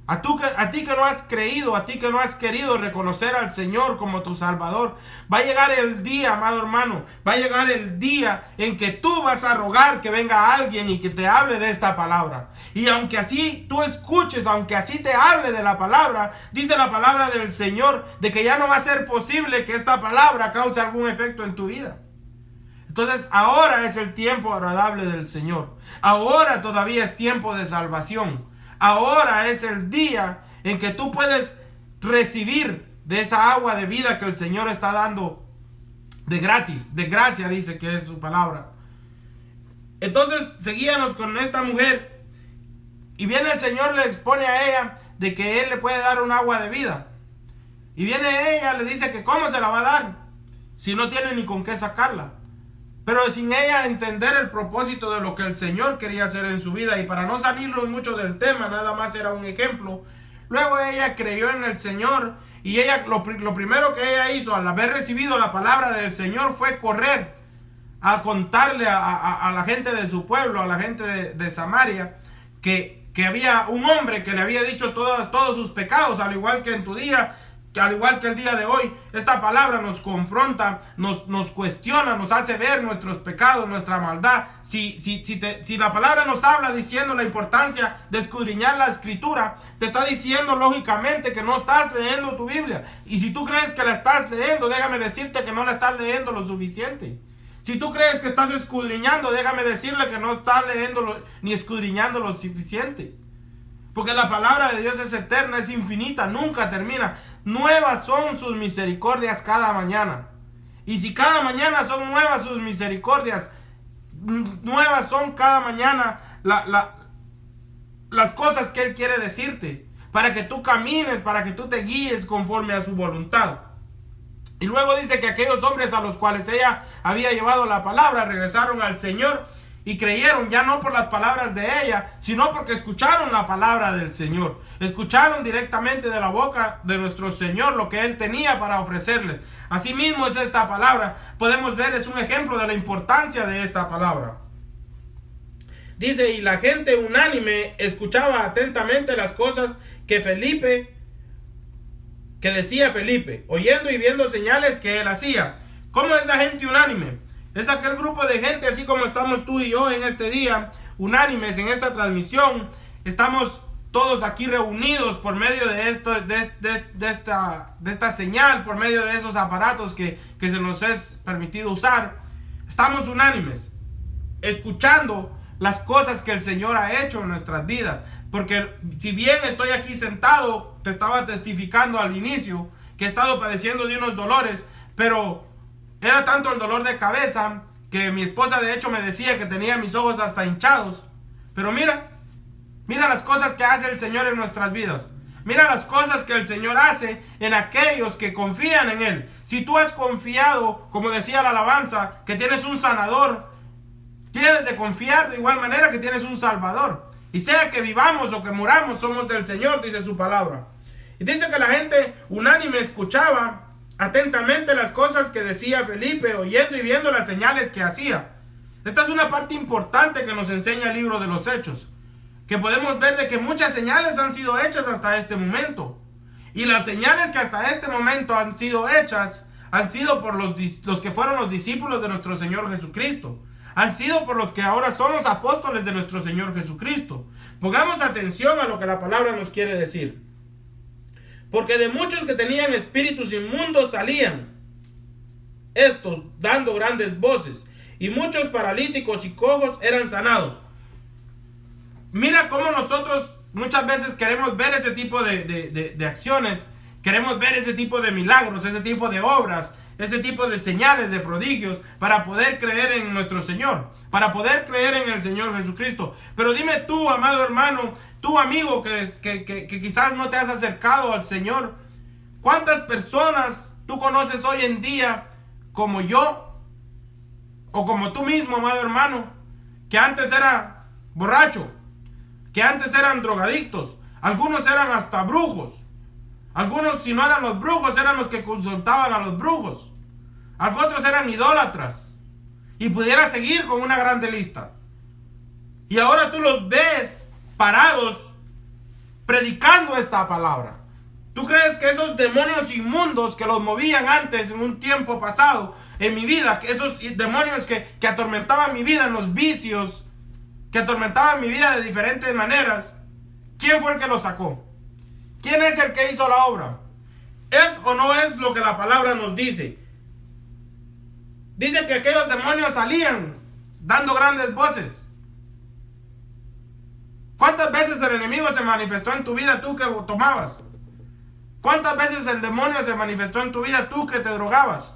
a ti que no has creído, a ti que no has querido reconocer al Señor como tu Salvador, va a llegar el día, amado hermano, va a llegar el día en que tú vas a rogar que venga alguien y que te hable de esta palabra. Y aunque así tú escuches, aunque así te hable de la palabra, dice la palabra del Señor de que ya no va a ser posible que esta palabra cause algún efecto en tu vida. Entonces ahora es el tiempo agradable del Señor. Ahora todavía es tiempo de salvación. Ahora es el día en que tú puedes recibir de esa agua de vida que el Señor está dando de gratis, de gracia, dice que es su palabra. Entonces seguíamos con esta mujer, y viene el Señor, le expone a ella de que Él le puede dar un agua de vida. Y viene ella, le dice que cómo se la va a dar si no tiene ni con qué sacarla. Pero sin ella entender el propósito de lo que el Señor quería hacer en su vida. Y para no salirnos mucho del tema, nada más era un ejemplo. Luego ella creyó en el Señor. Y ella lo primero que ella hizo al haber recibido la palabra del Señor fue correr a contarle a la gente de su pueblo, a la gente de Samaria, que había un hombre que le había dicho todos sus pecados, al igual que en tu día, al igual que el día de hoy. Esta palabra nos confronta, nos cuestiona, nos hace ver nuestros pecados, nuestra maldad. Si la palabra nos habla diciendo la importancia de escudriñar la escritura, te está diciendo lógicamente que no estás leyendo tu Biblia. Y si tú crees que la estás leyendo, déjame decirte que no la estás leyendo lo suficiente. Si tú crees que estás escudriñando, déjame decirle que no estás leyendo ni escudriñando lo suficiente. Porque la palabra de Dios es eterna, es infinita, nunca termina. Nuevas son sus misericordias cada mañana. Y si cada mañana son nuevas sus misericordias, nuevas son cada mañana las cosas que Él quiere decirte, para que tú camines, para que tú te guíes conforme a su voluntad. Y luego dice que aquellos hombres a los cuales ella había llevado la palabra regresaron al Señor y creyeron, ya no por las palabras de ella, sino porque escucharon la palabra del Señor. Escucharon directamente de la boca de nuestro Señor lo que Él tenía para ofrecerles. Asimismo es esta palabra. Podemos ver, es un ejemplo de la importancia de esta palabra. Dice, y la gente unánime escuchaba atentamente las cosas que decía Felipe, oyendo y viendo señales que él hacía. ¿Cómo es la gente unánime? Es aquel grupo de gente, así como estamos tú y yo en este día, unánimes en esta transmisión. Estamos todos aquí reunidos por medio de esta señal, por medio de esos aparatos que se nos es permitido usar. Estamos unánimes, escuchando las cosas que el Señor ha hecho en nuestras vidas. Porque si bien estoy aquí sentado, te estaba testificando al inicio que he estado padeciendo de unos dolores, pero era tanto el dolor de cabeza que mi esposa de hecho me decía que tenía mis ojos hasta hinchados. Pero mira las cosas que hace el Señor en nuestras vidas. Mira las cosas que el Señor hace en aquellos que confían en Él. Si tú has confiado, como decía la alabanza, que tienes un sanador, tienes de confiar de igual manera que tienes un salvador. Y sea que vivamos o que muramos, somos del Señor, dice su palabra. Y dice que la gente unánime escuchaba atentamente las cosas que decía Felipe, oyendo y viendo las señales que hacía. Esta es una parte importante que nos enseña el libro de los Hechos, que podemos ver de que muchas señales han sido hechas hasta este momento. Y las señales que hasta este momento han sido hechas, han sido por los que fueron los discípulos de nuestro Señor Jesucristo. Han sido por los que ahora son los apóstoles de nuestro Señor Jesucristo. Pongamos atención a lo que la palabra nos quiere decir. Porque de muchos que tenían espíritus inmundos salían, estos dando grandes voces, y muchos paralíticos y cojos eran sanados. Mira cómo nosotros muchas veces queremos ver ese tipo de acciones, queremos ver ese tipo de milagros, ese tipo de obras, ese tipo de señales, de prodigios, para poder creer en nuestro Señor, para poder creer en el Señor Jesucristo. Pero dime tú, amado hermano, tú amigo que quizás no te has acercado al Señor, ¿cuántas personas tú conoces hoy en día como yo, o como tú mismo, amado hermano, que antes era borracho, que antes eran drogadictos, algunos eran hasta brujos, algunos, si no eran los brujos, eran los que consultaban a los brujos, otros eran idólatras, y pudiera seguir con una grande lista? Y ahora tú los ves parados predicando esta palabra. ¿Tú crees que esos demonios inmundos que los movían antes en un tiempo pasado en mi vida, que esos demonios que atormentaban mi vida en los vicios, que atormentaban mi vida de diferentes maneras, quién fue el que los sacó? ¿Quién es el que hizo la obra? ¿Es o no es lo que la palabra nos dice? Dice que aquellos demonios salían dando grandes voces. ¿Cuántas veces el enemigo se manifestó en tu vida tú que tomabas? ¿Cuántas veces el demonio se manifestó en tu vida tú que te drogabas?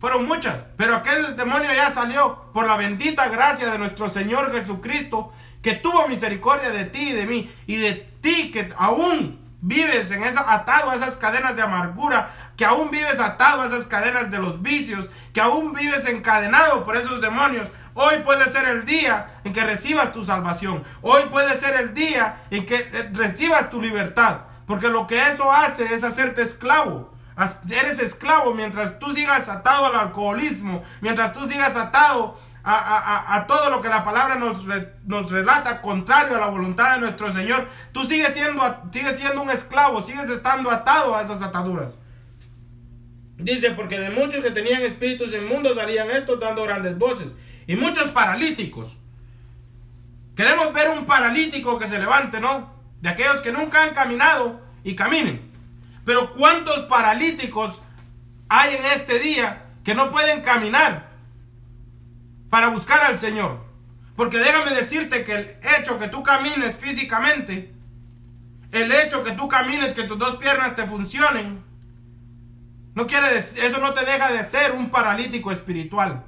Fueron muchas, pero aquel demonio ya salió por la bendita gracia de nuestro Señor Jesucristo, que tuvo misericordia de ti y de mí, y de ti que aún vives atado a esas cadenas de amargura, que aún vives atado a esas cadenas de los vicios, que aún vives encadenado por esos demonios. Hoy puede ser el día en que recibas tu salvación. Hoy puede ser el día en que recibas tu libertad, porque lo que eso hace es hacerte esclavo. Eres esclavo mientras tú sigas atado al alcoholismo, mientras tú sigas atado a todo lo que la palabra nos relata contrario a la voluntad de nuestro Señor. Tú sigues siendo un esclavo, sigues estando atado a esas ataduras. Dice, porque de muchos que tenían espíritus inmundos salían estos dando grandes voces, y muchos paralíticos. Queremos ver un paralítico que se levante, ¿no? De aquellos que nunca han caminado y caminen. Pero ¿cuántos paralíticos hay en este día que no pueden caminar para buscar al Señor? Porque déjame decirte que el hecho que tú camines físicamente, el hecho que tú camines, que tus dos piernas te funcionen, no quiere decir, eso no te deja de ser un paralítico espiritual.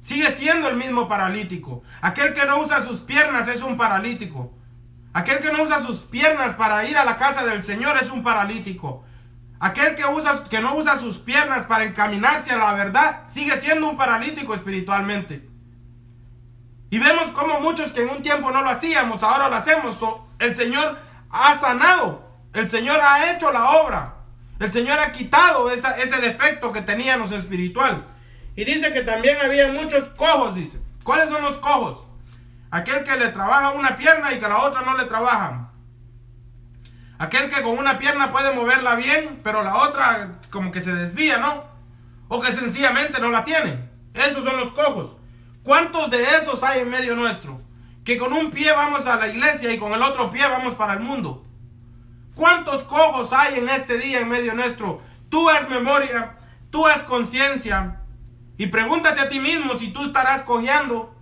Sigue siendo el mismo paralítico. Aquel que no usa sus piernas es un paralítico. Aquel que no usa sus piernas para ir a la casa del Señor es un paralítico. Aquel que no usa sus piernas para encaminarse a la verdad sigue siendo un paralítico espiritualmente. Y vemos como muchos que en un tiempo no lo hacíamos, ahora lo hacemos. El Señor ha sanado. El Señor ha hecho la obra. El Señor ha quitado ese defecto que teníamos espiritual. Y dice que también había muchos cojos, dice. ¿Cuáles son los cojos? Aquel que le trabaja una pierna y que la otra no le trabaja. Aquel que con una pierna puede moverla bien, pero la otra como que se desvía, ¿no? O que sencillamente no la tiene. Esos son los cojos. ¿Cuántos de esos hay en medio nuestro? Que con un pie vamos a la iglesia y con el otro pie vamos para el mundo. ¿Cuántos cojos hay en este día en medio nuestro? Tú haz memoria, tú haz conciencia y pregúntate a ti mismo si tú estarás cojeando.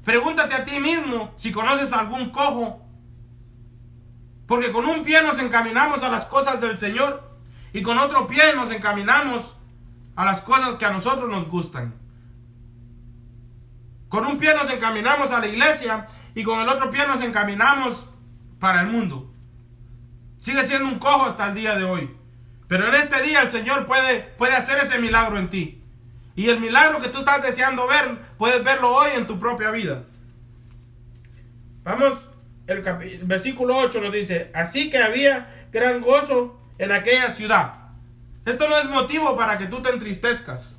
Pregúntate a ti mismo si conoces algún cojo. Porque con un pie nos encaminamos a las cosas del Señor y con otro pie nos encaminamos a las cosas que a nosotros nos gustan. Con un pie nos encaminamos a la iglesia y con el otro pie nos encaminamos para el mundo. Sigue siendo un cojo hasta el día de hoy. Pero en este día el Señor puede hacer ese milagro en ti. Y el milagro que tú estás deseando ver, puedes verlo hoy en tu propia vida. Vamos, el versículo 8 nos dice: así que había gran gozo en aquella ciudad. Esto no es motivo para que tú te entristezcas.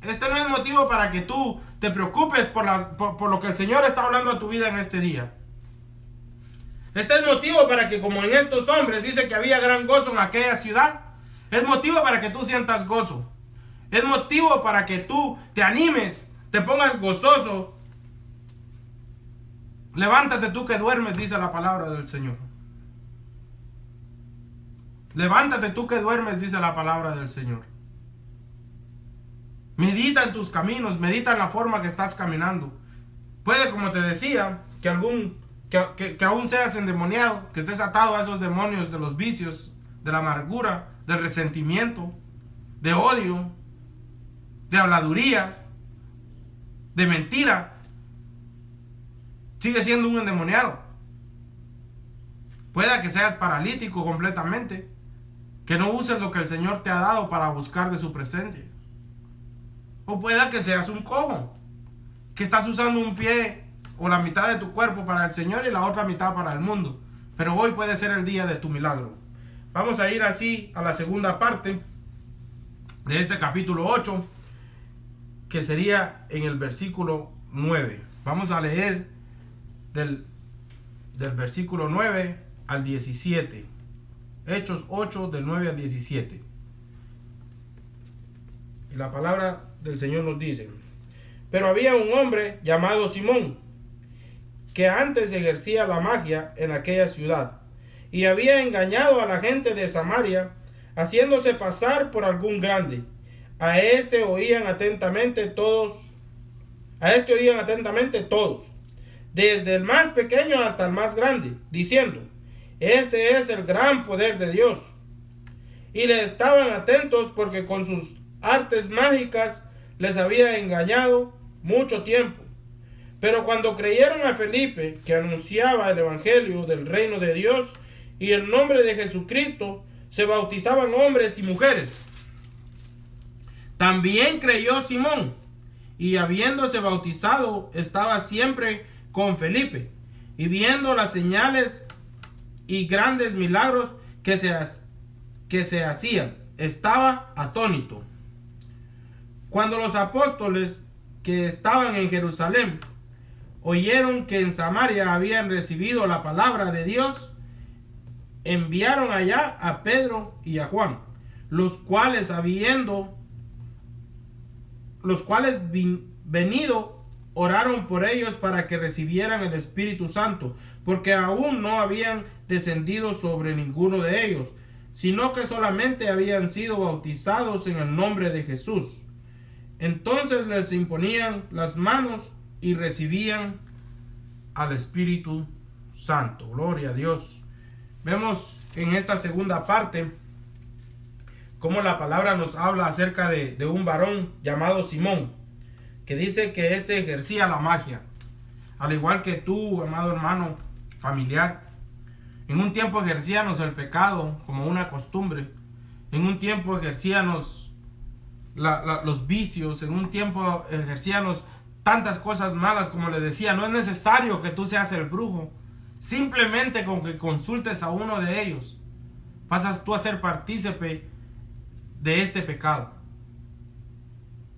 Este no es motivo para que tú te preocupes por lo que el Señor está hablando a tu vida en este día. Este es motivo para que, como en estos hombres dice que había gran gozo en aquella ciudad, es motivo para que tú sientas gozo. Es motivo para que tú te animes, te pongas gozoso. Levántate tú que duermes, dice la palabra del Señor. Levántate tú que duermes, dice la palabra del Señor. Medita en tus caminos, medita en la forma que estás caminando. Puede, como te decía, que aún seas endemoniado, que estés atado a esos demonios de los vicios, de la amargura, del resentimiento, de odio, de habladuría, de mentira. Sigue siendo un endemoniado. Pueda que seas paralítico completamente, que no uses lo que el Señor te ha dado para buscar de su presencia. O pueda que seas un cojo, que estás usando un pie o la mitad de tu cuerpo para el Señor y la otra mitad para el mundo. Pero hoy puede ser el día de tu milagro. Vamos a ir así a la segunda parte de este capítulo 8, que sería en el versículo 9. Vamos a leer del versículo 9 al 17. Hechos 8, del 9 al 17. Y la palabra del Señor nos dice: pero había un hombre llamado Simón, que antes ejercía la magia en aquella ciudad, y había engañado a la gente de Samaria, haciéndose pasar por algún grande. A este oían atentamente todos, desde el más pequeño hasta el más grande, diciendo: este es el gran poder de Dios. Y le estaban atentos porque con sus artes mágicas les había engañado mucho tiempo. Pero cuando creyeron a Felipe, que anunciaba el evangelio del reino de Dios y el nombre de Jesucristo, se bautizaban hombres y mujeres. También creyó Simón, y habiéndose bautizado estaba siempre con Felipe, y viendo las señales y grandes milagros que se hacían, estaba atónito. Cuando los apóstoles que estaban en Jerusalén oyeron que en Samaria habían recibido la palabra de Dios, enviaron allá a Pedro y a Juan, los cuales venido oraron por ellos para que recibieran el Espíritu Santo, porque aún no habían descendido sobre ninguno de ellos, sino que solamente habían sido bautizados en el nombre de Jesús. Entonces les imponían las manos y recibían al Espíritu Santo. Gloria a Dios. Vemos en esta segunda parte cómo la palabra nos habla acerca de un varón llamado Simón, que dice que éste ejercía la magia, al igual que tú, amado hermano, familiar. En un tiempo ejercíamos el pecado como una costumbre. En un tiempo ejercíamos los vicios. En un tiempo ejercíamos tantas cosas malas. Como le decía, no es necesario que tú seas el brujo. Simplemente con que consultes a uno de ellos, pasas tú a ser partícipe de este pecado.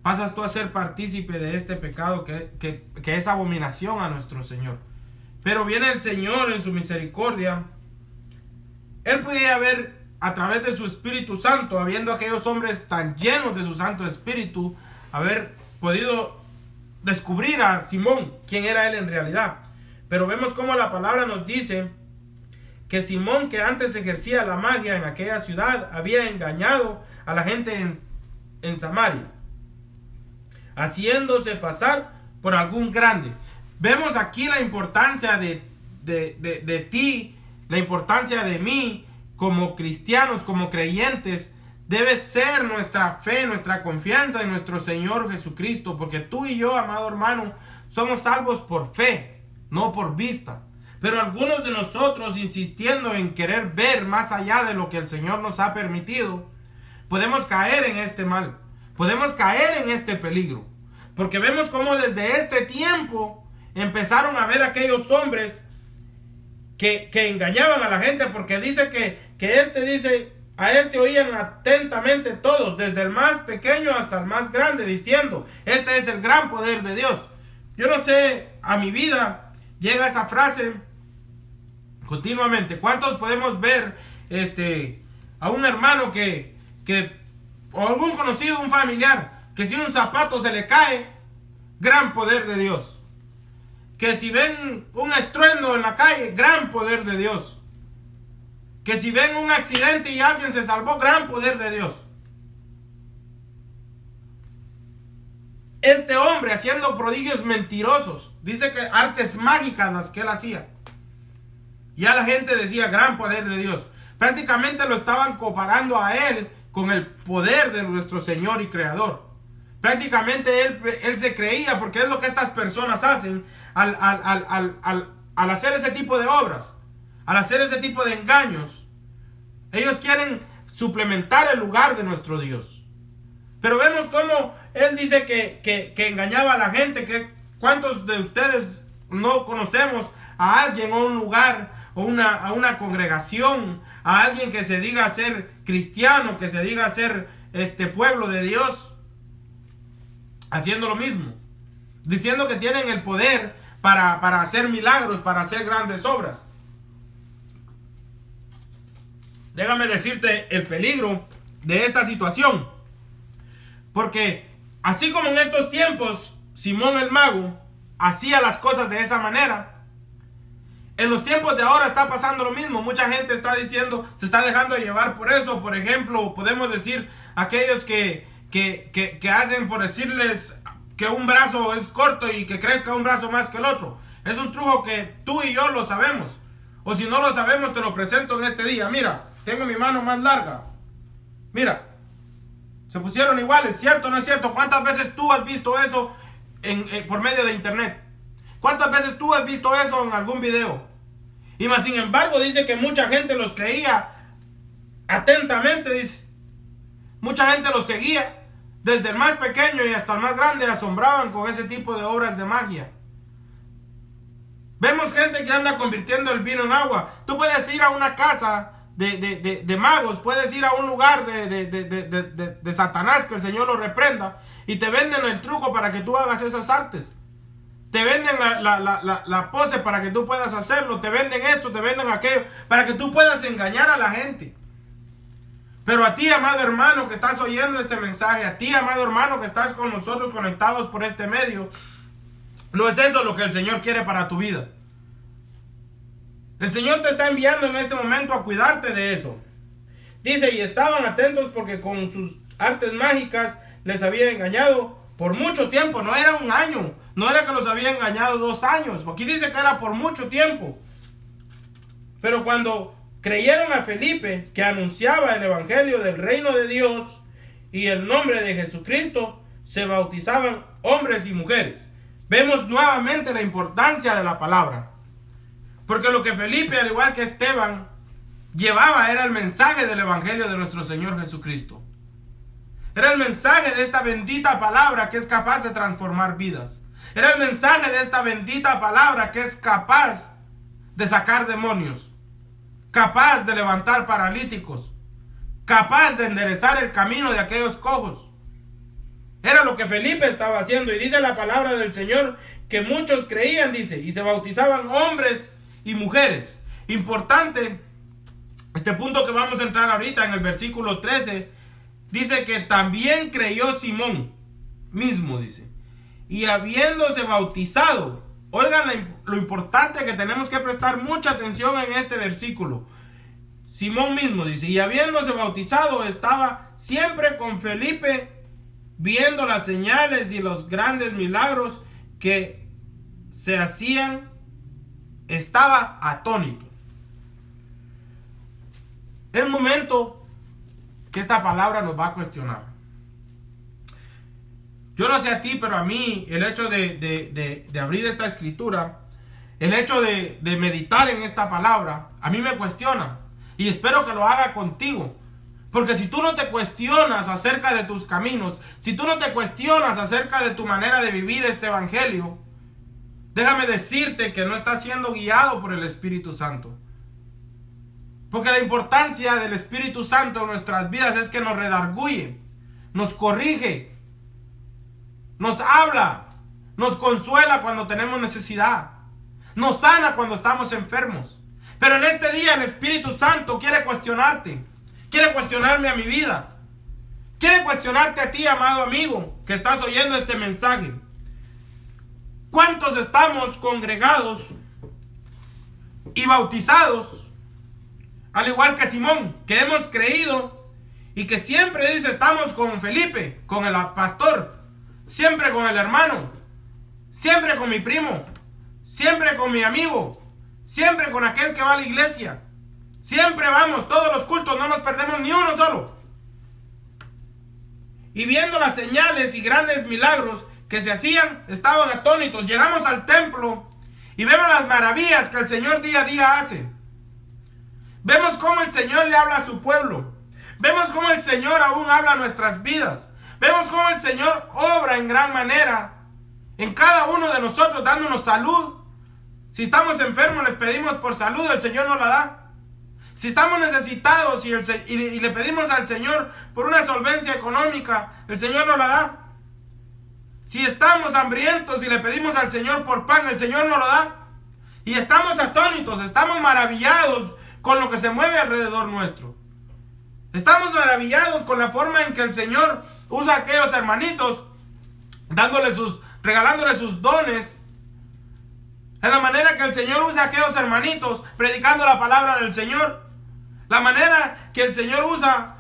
Pasas tú a ser partícipe de este pecado que es abominación a nuestro Señor. Pero viene el Señor en su misericordia. Él podía ver a través de su Espíritu Santo, habiendo aquellos hombres tan llenos de su Santo Espíritu, haber podido descubrir a Simón, quién era él en realidad. Pero vemos cómo la palabra nos dice que Simón, que antes ejercía la magia en aquella ciudad, había engañado a la gente en Samaria, haciéndose pasar por algún grande. Vemos aquí la importancia de ti, la importancia de mí, como cristianos, como creyentes. Debe ser nuestra fe, nuestra confianza en nuestro Señor Jesucristo, porque tú y yo, amado hermano, somos salvos por fe, no por vista. Pero algunos de nosotros, insistiendo en querer ver más allá de lo que el Señor nos ha permitido, podemos caer en este mal, podemos caer en este peligro, porque vemos cómo desde este tiempo empezaron a ver aquellos hombres que engañaban a la gente, porque dice a este oían atentamente todos, desde el más pequeño hasta el más grande, diciendo: este es el gran poder de Dios. Yo no sé, a mi vida llega esa frase continuamente. ¿Cuántos podemos ver a un hermano o algún conocido, un familiar, que si un zapato se le cae, gran poder de Dios? Que si ven un estruendo en la calle, gran poder de Dios. Que si ven un accidente y alguien se salvó, gran poder de Dios. este hombre haciendo prodigios mentirosos. Dice que artes mágicas las que él hacía. Ya la gente decía gran poder de Dios. Prácticamente lo estaban comparando a él con el poder de nuestro Señor y Creador. Prácticamente él se creía, porque es lo que estas personas hacen al hacer ese tipo de obras, al hacer ese tipo de engaños. Ellos quieren suplementar el lugar de nuestro Dios. Pero vemos cómo él dice que engañaba a la gente. Que ¿cuántos de ustedes no conocemos a alguien o un lugar o a una congregación, a alguien que se diga ser cristiano, que se diga ser pueblo de Dios, haciendo lo mismo, diciendo que tienen el poder para hacer milagros, para hacer grandes obras? Déjame decirte el peligro de esta situación, porque así como en estos tiempos Simón el mago hacía las cosas de esa manera, en los tiempos de ahora está pasando lo mismo. Mucha gente está diciendo, se está dejando llevar por eso. Por ejemplo, podemos decir aquellos que hacen, por decirles, que un brazo es corto y que crezca un brazo más que el otro. Es un truco que tú y yo lo sabemos. O si no lo sabemos, te lo presento en este día. Mira, tengo mi mano más larga. Mira, se pusieron iguales, ¿cierto o no es cierto? ¿Cuántas veces tú has visto eso por medio de internet? ¿Cuántas veces tú has visto eso en algún video? Y más sin embargo dice que mucha gente los creía atentamente, dice. Mucha gente los seguía. Desde el más pequeño y hasta el más grande asombraban con ese tipo de obras de magia. Vemos gente que anda convirtiendo el vino en agua. Tú puedes ir a una casa de magos, puedes ir a un lugar de Satanás, que el Señor lo reprenda, y te venden el truco para que tú hagas esas artes. Te venden la pose para que tú puedas hacerlo. Te venden esto, te venden aquello, para que tú puedas engañar a la gente. Pero a ti, amado hermano, que estás oyendo este mensaje, a ti, amado hermano, que estás con nosotros conectados por este medio, no es eso lo que el Señor quiere para tu vida. El Señor te está enviando en este momento a cuidarte de eso. Dice, y estaban atentos porque con sus artes mágicas les había engañado por mucho tiempo. No era un año, no era que los había engañado 2 años. Aquí dice que era por mucho tiempo. Pero cuando creyeron a Felipe, que anunciaba el evangelio del reino de Dios y el nombre de Jesucristo, se bautizaban hombres y mujeres. Vemos nuevamente la importancia de la palabra. Porque lo que Felipe, al igual que Esteban, llevaba era el mensaje del evangelio de nuestro Señor Jesucristo. Era el mensaje de esta bendita palabra que es capaz de transformar vidas. Era el mensaje de esta bendita palabra que es capaz de sacar demonios, capaz de levantar paralíticos, capaz de enderezar el camino de aquellos cojos. Era lo que Felipe estaba haciendo. Y dice la palabra del Señor que muchos creían, dice, y se bautizaban hombres y mujeres. Importante este punto que vamos a entrar ahorita en el versículo 13. Dice que también creyó Simón mismo, dice, y habiéndose bautizado. Oigan lo importante, que tenemos que prestar mucha atención en este versículo. Simón mismo, dice, y habiéndose bautizado estaba siempre con Felipe, viendo las señales y los grandes milagros que se hacían. Estaba atónito. Es momento que esta palabra nos va a cuestionar. Yo no sé a ti, pero a mí el hecho de abrir esta escritura, el hecho de meditar en esta palabra, a mí me cuestiona. Y espero que lo haga contigo. Porque si tú no te cuestionas acerca de tus caminos, si tú no te cuestionas acerca de tu manera de vivir este evangelio, déjame decirte que no estás siendo guiado por el Espíritu Santo. Porque la importancia del Espíritu Santo en nuestras vidas es que nos redarguye, nos corrige, nos habla, nos consuela cuando tenemos necesidad, nos sana cuando estamos enfermos. Pero en este día el Espíritu Santo quiere cuestionarte, quiere cuestionarme a mi vida, quiere cuestionarte a ti, amado amigo, que estás oyendo este mensaje. ¿Cuántos estamos congregados y bautizados, al igual que Simón, que hemos creído y que siempre dice estamos con Felipe, con el pastor, siempre con el hermano, siempre con mi primo, siempre con mi amigo, siempre con aquel que va a la iglesia. Siempre vamos, todos los cultos, no nos perdemos ni uno solo. Y viendo las señales y grandes milagros que se hacían, estaban atónitos. Llegamos al templo y vemos las maravillas que el Señor día a día hace. Vemos cómo el Señor le habla a su pueblo. Vemos cómo el Señor aún habla a nuestras vidas. Vemos cómo el Señor obra en gran manera en cada uno de nosotros, dándonos salud. Si estamos enfermos, les pedimos por salud, el Señor nos la da. Si estamos necesitados y le pedimos al Señor por una solvencia económica, el Señor nos la da. Si estamos hambrientos y le pedimos al Señor por pan, el Señor nos lo da. Y estamos atónitos, estamos maravillados con lo que se mueve alrededor nuestro. Estamos maravillados con la forma en que el Señor usa a aquellos hermanitos, regalándoles sus dones. En la manera que el Señor usa a aquellos hermanitos predicando la palabra del Señor. La manera que el Señor usa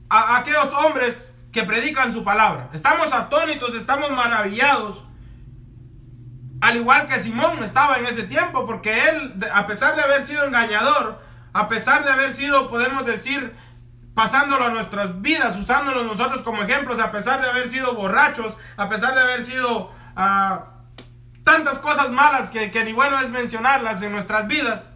a aquellos hombres que predican su palabra. Estamos atónitos, estamos maravillados. Al igual que Simón estaba en ese tiempo, porque él, a pesar de haber sido engañador, a pesar de haber sido, podemos decir, pasándolo a nuestras vidas, usándonos nosotros como ejemplos, a pesar de haber sido borrachos, a pesar de haber sido tantas cosas malas que ni bueno es mencionarlas en nuestras vidas,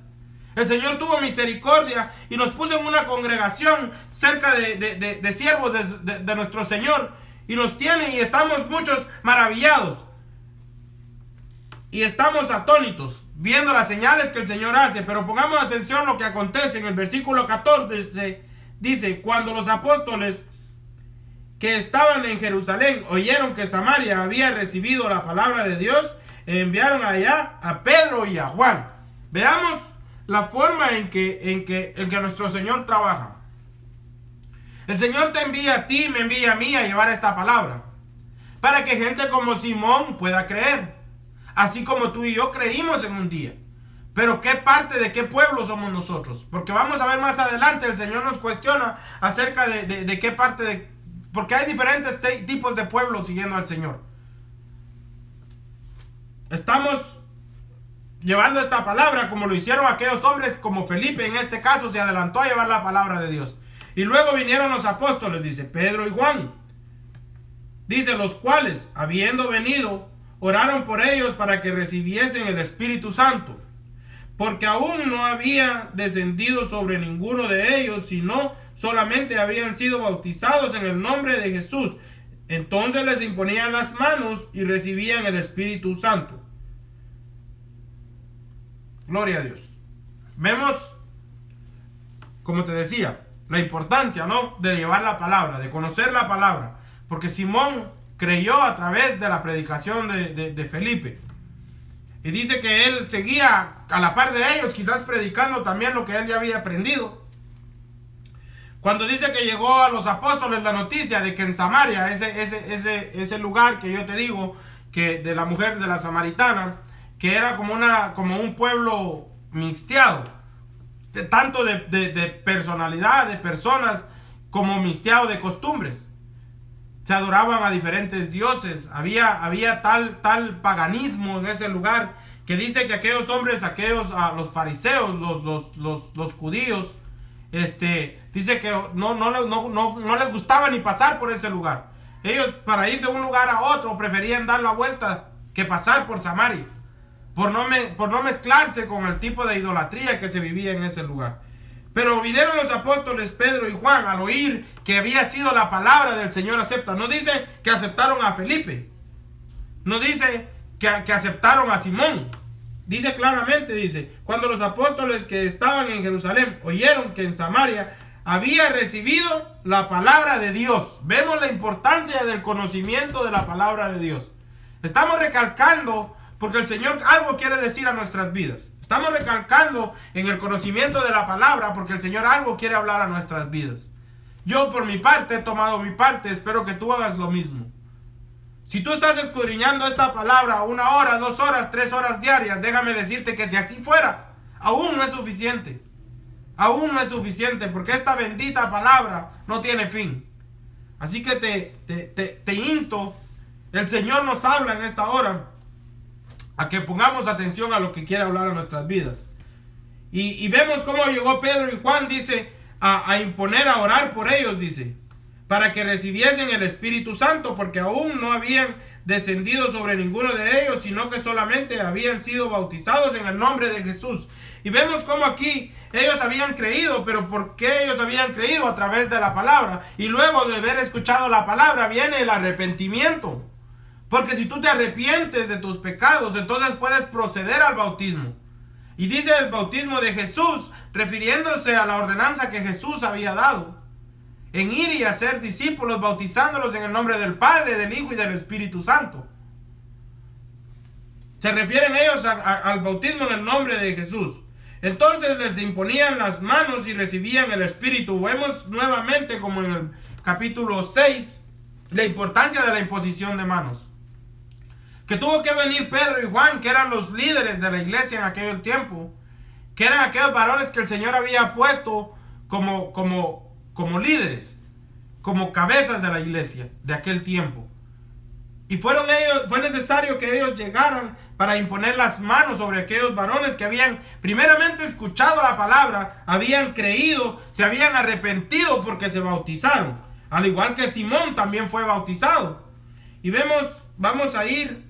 el Señor tuvo misericordia y nos puso en una congregación cerca de siervos de nuestro Señor, y nos tiene, y estamos muchos maravillados y estamos atónitos viendo las señales que el Señor hace. Pero pongamos atención a lo que acontece en el versículo 14. Dice: cuando los apóstoles que estaban en Jerusalén oyeron que Samaria había recibido la palabra de Dios, enviaron allá a Pedro y a Juan. Veamos la forma en que nuestro Señor trabaja. El Señor te envía a ti, me envía a mí a llevar esta palabra, para que gente como Simón pueda creer, así como tú y yo creímos en un día. Pero ¿qué parte de qué pueblo somos nosotros? Porque vamos a ver más adelante, el Señor nos cuestiona acerca de qué parte porque hay diferentes tipos de pueblos siguiendo al Señor. Estamos llevando esta palabra como lo hicieron aquellos hombres, como Felipe en este caso se adelantó a llevar la palabra de Dios. Y luego vinieron los apóstoles, dice Pedro y Juan. Dice: los cuales, habiendo venido, oraron por ellos para que recibiesen el Espíritu Santo, porque aún no había descendido sobre ninguno de ellos, sino solamente habían sido bautizados en el nombre de Jesús. Entonces les imponían las manos y recibían el Espíritu Santo. Gloria a Dios. Vemos, como te decía, la importancia, ¿no?, de llevar la palabra, de conocer la palabra, porque Simón creyó a través de la predicación de Felipe. Y dice que él seguía a la par de ellos, quizás predicando también lo que él ya había aprendido. Cuando dice que llegó a los apóstoles la noticia de que en Samaria, ese lugar que yo te digo, que de la mujer de la samaritana, que era como un pueblo mixteado, tanto de personalidad, de personas, como mixteado de costumbres. Se adoraban a diferentes dioses. Había tal paganismo en ese lugar, que dice que aquellos hombres, los fariseos, los judíos, dice que no les gustaba ni pasar por ese lugar. Ellos, para ir de un lugar a otro, preferían dar la vuelta que pasar por Samaria, por no mezclarse con el tipo de idolatría que se vivía en ese lugar. Pero vinieron los apóstoles Pedro y Juan al oír que había sido la palabra del Señor acepta. No dice que aceptaron a Felipe, no dice que aceptaron a Simón. Dice claramente, dice: cuando los apóstoles que estaban en Jerusalén oyeron que en Samaria había recibido la palabra de Dios. Vemos la importancia del conocimiento de la palabra de Dios. Estamos recalcando porque el Señor algo quiere decir a nuestras vidas. Estamos recalcando en el conocimiento de la palabra porque el Señor algo quiere hablar a nuestras vidas. Yo por mi parte he tomado mi parte, espero que tú hagas lo mismo. Si tú estás escudriñando esta palabra 1 hora, 2 horas, 3 horas diarias, déjame decirte que si así fuera, aún no es suficiente. Aún no es suficiente, porque esta bendita palabra no tiene fin. Así que te insto El Señor nos habla en esta hora a que pongamos atención a lo que quiere hablar a nuestras vidas. Y vemos cómo llegó Pedro y Juan, dice, a imponer, a orar por ellos, dice, para que recibiesen el Espíritu Santo, porque aún no habían descendido sobre ninguno de ellos, sino que solamente habían sido bautizados en el nombre de Jesús. Y vemos cómo aquí ellos habían creído, pero ¿por qué ellos habían creído? A través de la palabra. Y luego de haber escuchado la palabra viene el arrepentimiento. Porque si tú te arrepientes de tus pecados, entonces puedes proceder al bautismo. Y dice el bautismo de Jesús, refiriéndose a la ordenanza que Jesús había dado, en ir y hacer discípulos, bautizándolos en el nombre del Padre, del Hijo y del Espíritu Santo. Se refieren ellos al bautismo en el nombre de Jesús. Entonces les imponían las manos y recibían el Espíritu. Vemos nuevamente, como en el capítulo 6, la importancia de la imposición de manos. Que tuvo que venir Pedro y Juan, que eran los líderes de la iglesia en aquel tiempo, que eran aquellos varones que el Señor había puesto como líderes, como cabezas de la iglesia de aquel tiempo. Y fue necesario que ellos llegaran para imponer las manos sobre aquellos varones que habían primeramente escuchado la palabra, habían creído, se habían arrepentido porque se bautizaron. Al igual que Simón también fue bautizado. Y vamos a ir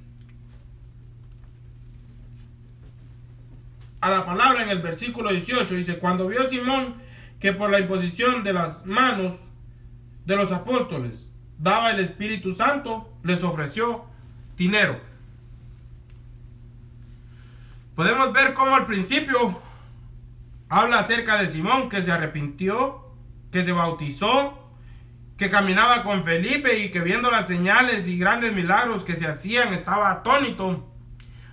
a la palabra en el versículo 18. Dice, cuando vio Simón que por la imposición de las manos de los apóstoles daba el Espíritu Santo, les ofreció dinero. Podemos ver cómo al principio habla acerca de Simón, que se arrepintió, que se bautizó, que caminaba con Felipe y que viendo las señales y grandes milagros que se hacían estaba atónito.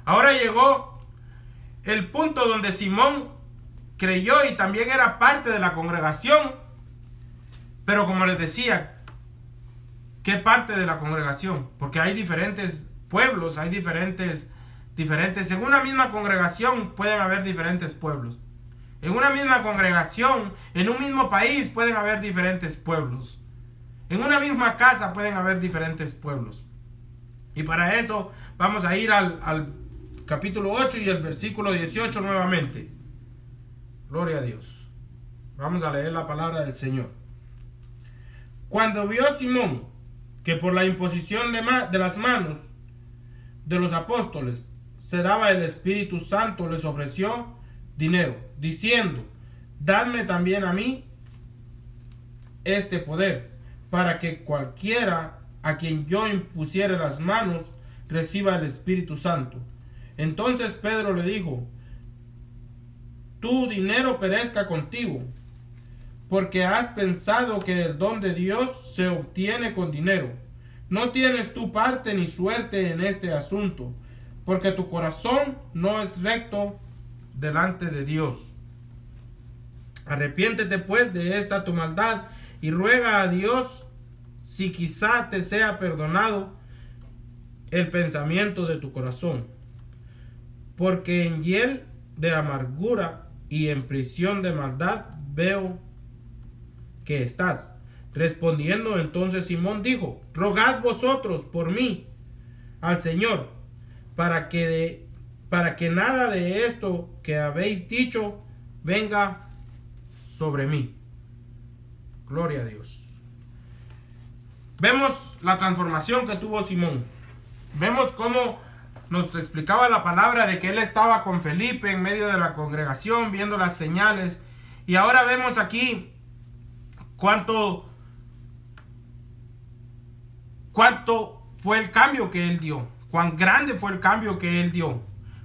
Ahora llegó el punto donde Simón creyó y también era parte de la congregación. Pero como les decía, ¿qué parte de la congregación? Porque hay diferentes pueblos, hay diferentes. En una misma congregación pueden haber diferentes pueblos. En una misma congregación, en un mismo país pueden haber diferentes pueblos. En una misma casa pueden haber diferentes pueblos. Y para eso vamos a ir al capítulo 8 y el versículo 18 nuevamente. Gloria a Dios. Vamos a leer la palabra del Señor. Cuando vio Simón que por la imposición de las manos de los apóstoles se daba el Espíritu Santo, les ofreció dinero, diciendo, dadme también a mí este poder, para que cualquiera a quien yo impusiere las manos reciba el Espíritu Santo. Entonces Pedro le dijo, tu dinero perezca contigo, porque has pensado que el don de Dios se obtiene con dinero. No tienes tu parte ni suerte en este asunto, porque tu corazón no es recto delante de Dios. Arrepiéntete pues de esta tu maldad y ruega a Dios si quizá te sea perdonado el pensamiento de tu corazón, porque en hiel de amargura y en prisión de maldad veo que estás. Respondiendo entonces Simón dijo, rogad vosotros por mí al Señor, para que nada de esto que habéis dicho venga sobre mí. Gloria a Dios. Vemos la transformación que tuvo Simón. Vemos cómo nos explicaba la palabra de que él estaba con Felipe en medio de la congregación viendo las señales. Y ahora vemos aquí cuánto fue el cambio que él dio. Cuán grande fue el cambio que él dio.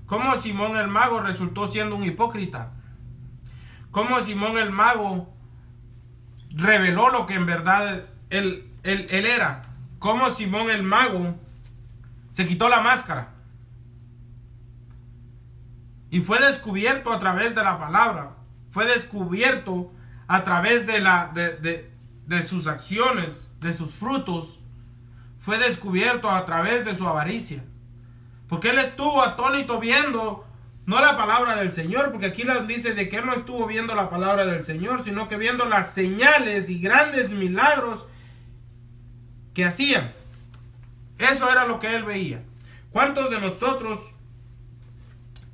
Cómo Simón el mago resultó siendo un hipócrita. Cómo Simón el mago reveló lo que en verdad él era. Cómo Simón el mago se quitó la máscara. Y fue descubierto a través de la palabra. Fue descubierto a través de sus acciones, de sus frutos. Fue descubierto a través de su avaricia. Porque él estuvo atónito viendo, no la palabra del Señor, porque aquí nos dice de que él no estuvo viendo la palabra del Señor, sino que viendo las señales y grandes milagros que hacían. Eso era lo que él veía. ¿Cuántos de nosotros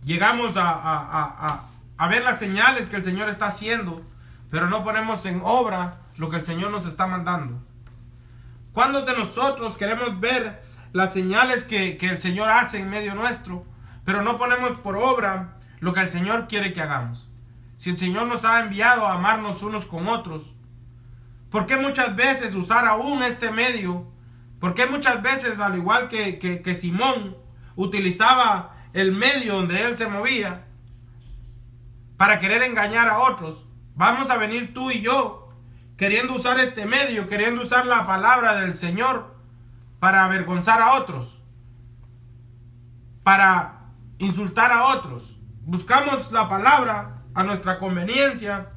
llegamos a ver las señales que el Señor está haciendo, pero no ponemos en obra lo que el Señor nos está mandando? ¿Cuántos de nosotros queremos ver las señales que el Señor hace en medio nuestro, pero no ponemos por obra lo que el Señor quiere que hagamos? Si el Señor nos ha enviado a amarnos unos con otros, ¿por qué muchas veces usar aún este medio? ¿Por qué muchas veces, al igual que Simón, utilizaba el medio donde él se movía para querer engañar a otros? Vamos a venir tú y yo queriendo usar este medio, queriendo usar la palabra del Señor para avergonzar a otros, para insultar a otros. Buscamos la palabra a nuestra conveniencia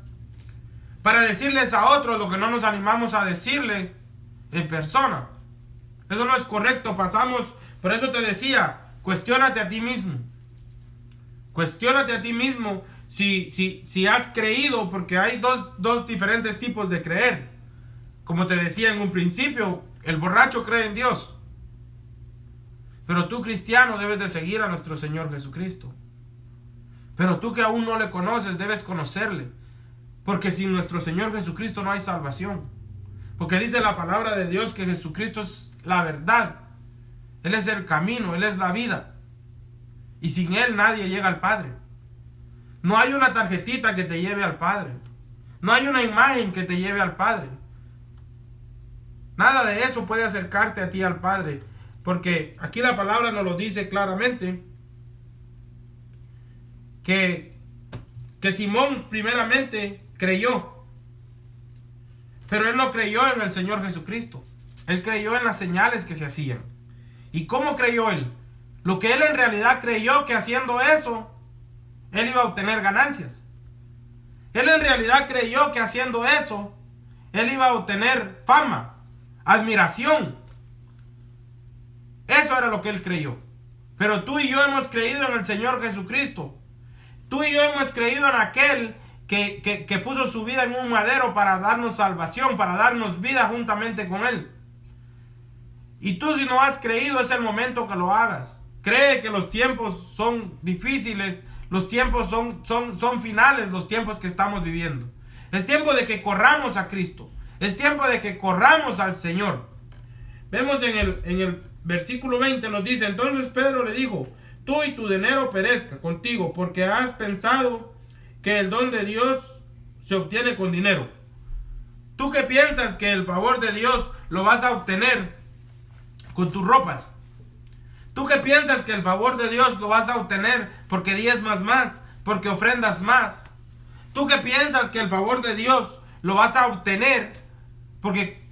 para decirles a otros lo que no nos animamos a decirles en persona. Eso no es correcto. Por eso te decía, cuestiónate a ti mismo. Cuestiónate a ti mismo si has creído, porque hay dos diferentes tipos de creer. Como te decía en un principio, el borracho cree en Dios. Pero tú, cristiano, debes de seguir a nuestro Señor Jesucristo. Pero tú que aún no le conoces, debes conocerle. Porque sin nuestro Señor Jesucristo no hay salvación. Porque dice la palabra de Dios que Jesucristo es la verdad. Él es el camino, Él es la vida. Y sin Él nadie llega al Padre. No hay una tarjetita que te lleve al Padre. No hay una imagen que te lleve al Padre. Nada de eso puede acercarte a ti al Padre. Porque aquí la palabra nos lo dice claramente. Que Simón primeramente creyó. Pero él no creyó en el Señor Jesucristo. Él creyó en las señales que se hacían. ¿Y cómo creyó él? Lo que él en realidad creyó, que haciendo eso, él iba a obtener ganancias. Él en realidad creyó que haciendo eso, él iba a obtener fama, admiración. Eso era lo que él creyó. Pero tú y yo hemos creído en el Señor Jesucristo. Tú y yo hemos creído en aquel que puso su vida en un madero para darnos salvación, para darnos vida juntamente con Él. Y tú, si no has creído, es el momento que lo hagas. Cree que los tiempos son difíciles, los tiempos son finales, los tiempos que estamos viviendo. Es tiempo de que corramos a Cristo. Es tiempo de que corramos al Señor. Vemos en el versículo 20, nos dice: entonces Pedro le dijo: tú y tu dinero perezca contigo, porque has pensado que el don de Dios se obtiene con dinero. ¿Tú qué piensas que el favor de Dios lo vas a obtener con tus ropas? ¿Tú qué piensas que el favor de Dios lo vas a obtener porque diezmas más, porque ofrendas más? ¿Tú qué piensas que el favor de Dios lo vas a obtener porque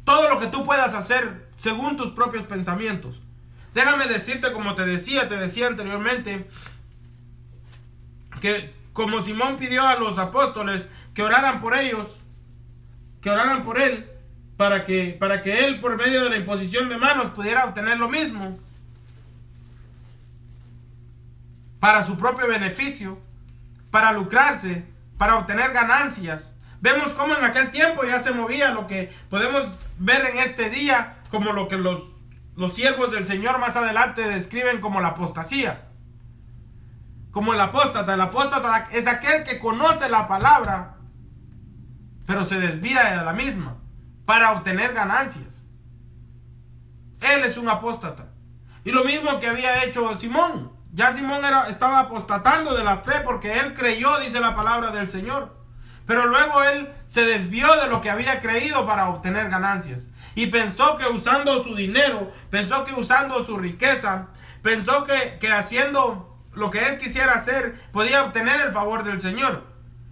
todo lo que tú puedas hacer según tus propios pensamientos? Déjame decirte, como te decía anteriormente, que como Simón pidió a los apóstoles que oraran por ellos, que oraran por él, para que él, por medio de la imposición de manos, pudiera obtener lo mismo para su propio beneficio, para lucrarse, para obtener ganancias. Vemos cómo en aquel tiempo ya se movía lo que podemos ver en este día como lo que los siervos del Señor más adelante describen como la apostasía. Como el apóstata. El apóstata es aquel que conoce la palabra, pero se desvía de la misma para obtener ganancias. Él es un apóstata. Y lo mismo que había hecho Simón. Ya Simón estaba apostatando de la fe porque él creyó, dice la palabra del Señor. Pero luego él se desvió de lo que había creído para obtener ganancias. Y pensó que usando su dinero, pensó que usando su riqueza, pensó que haciendo lo que él quisiera hacer podía obtener el favor del Señor.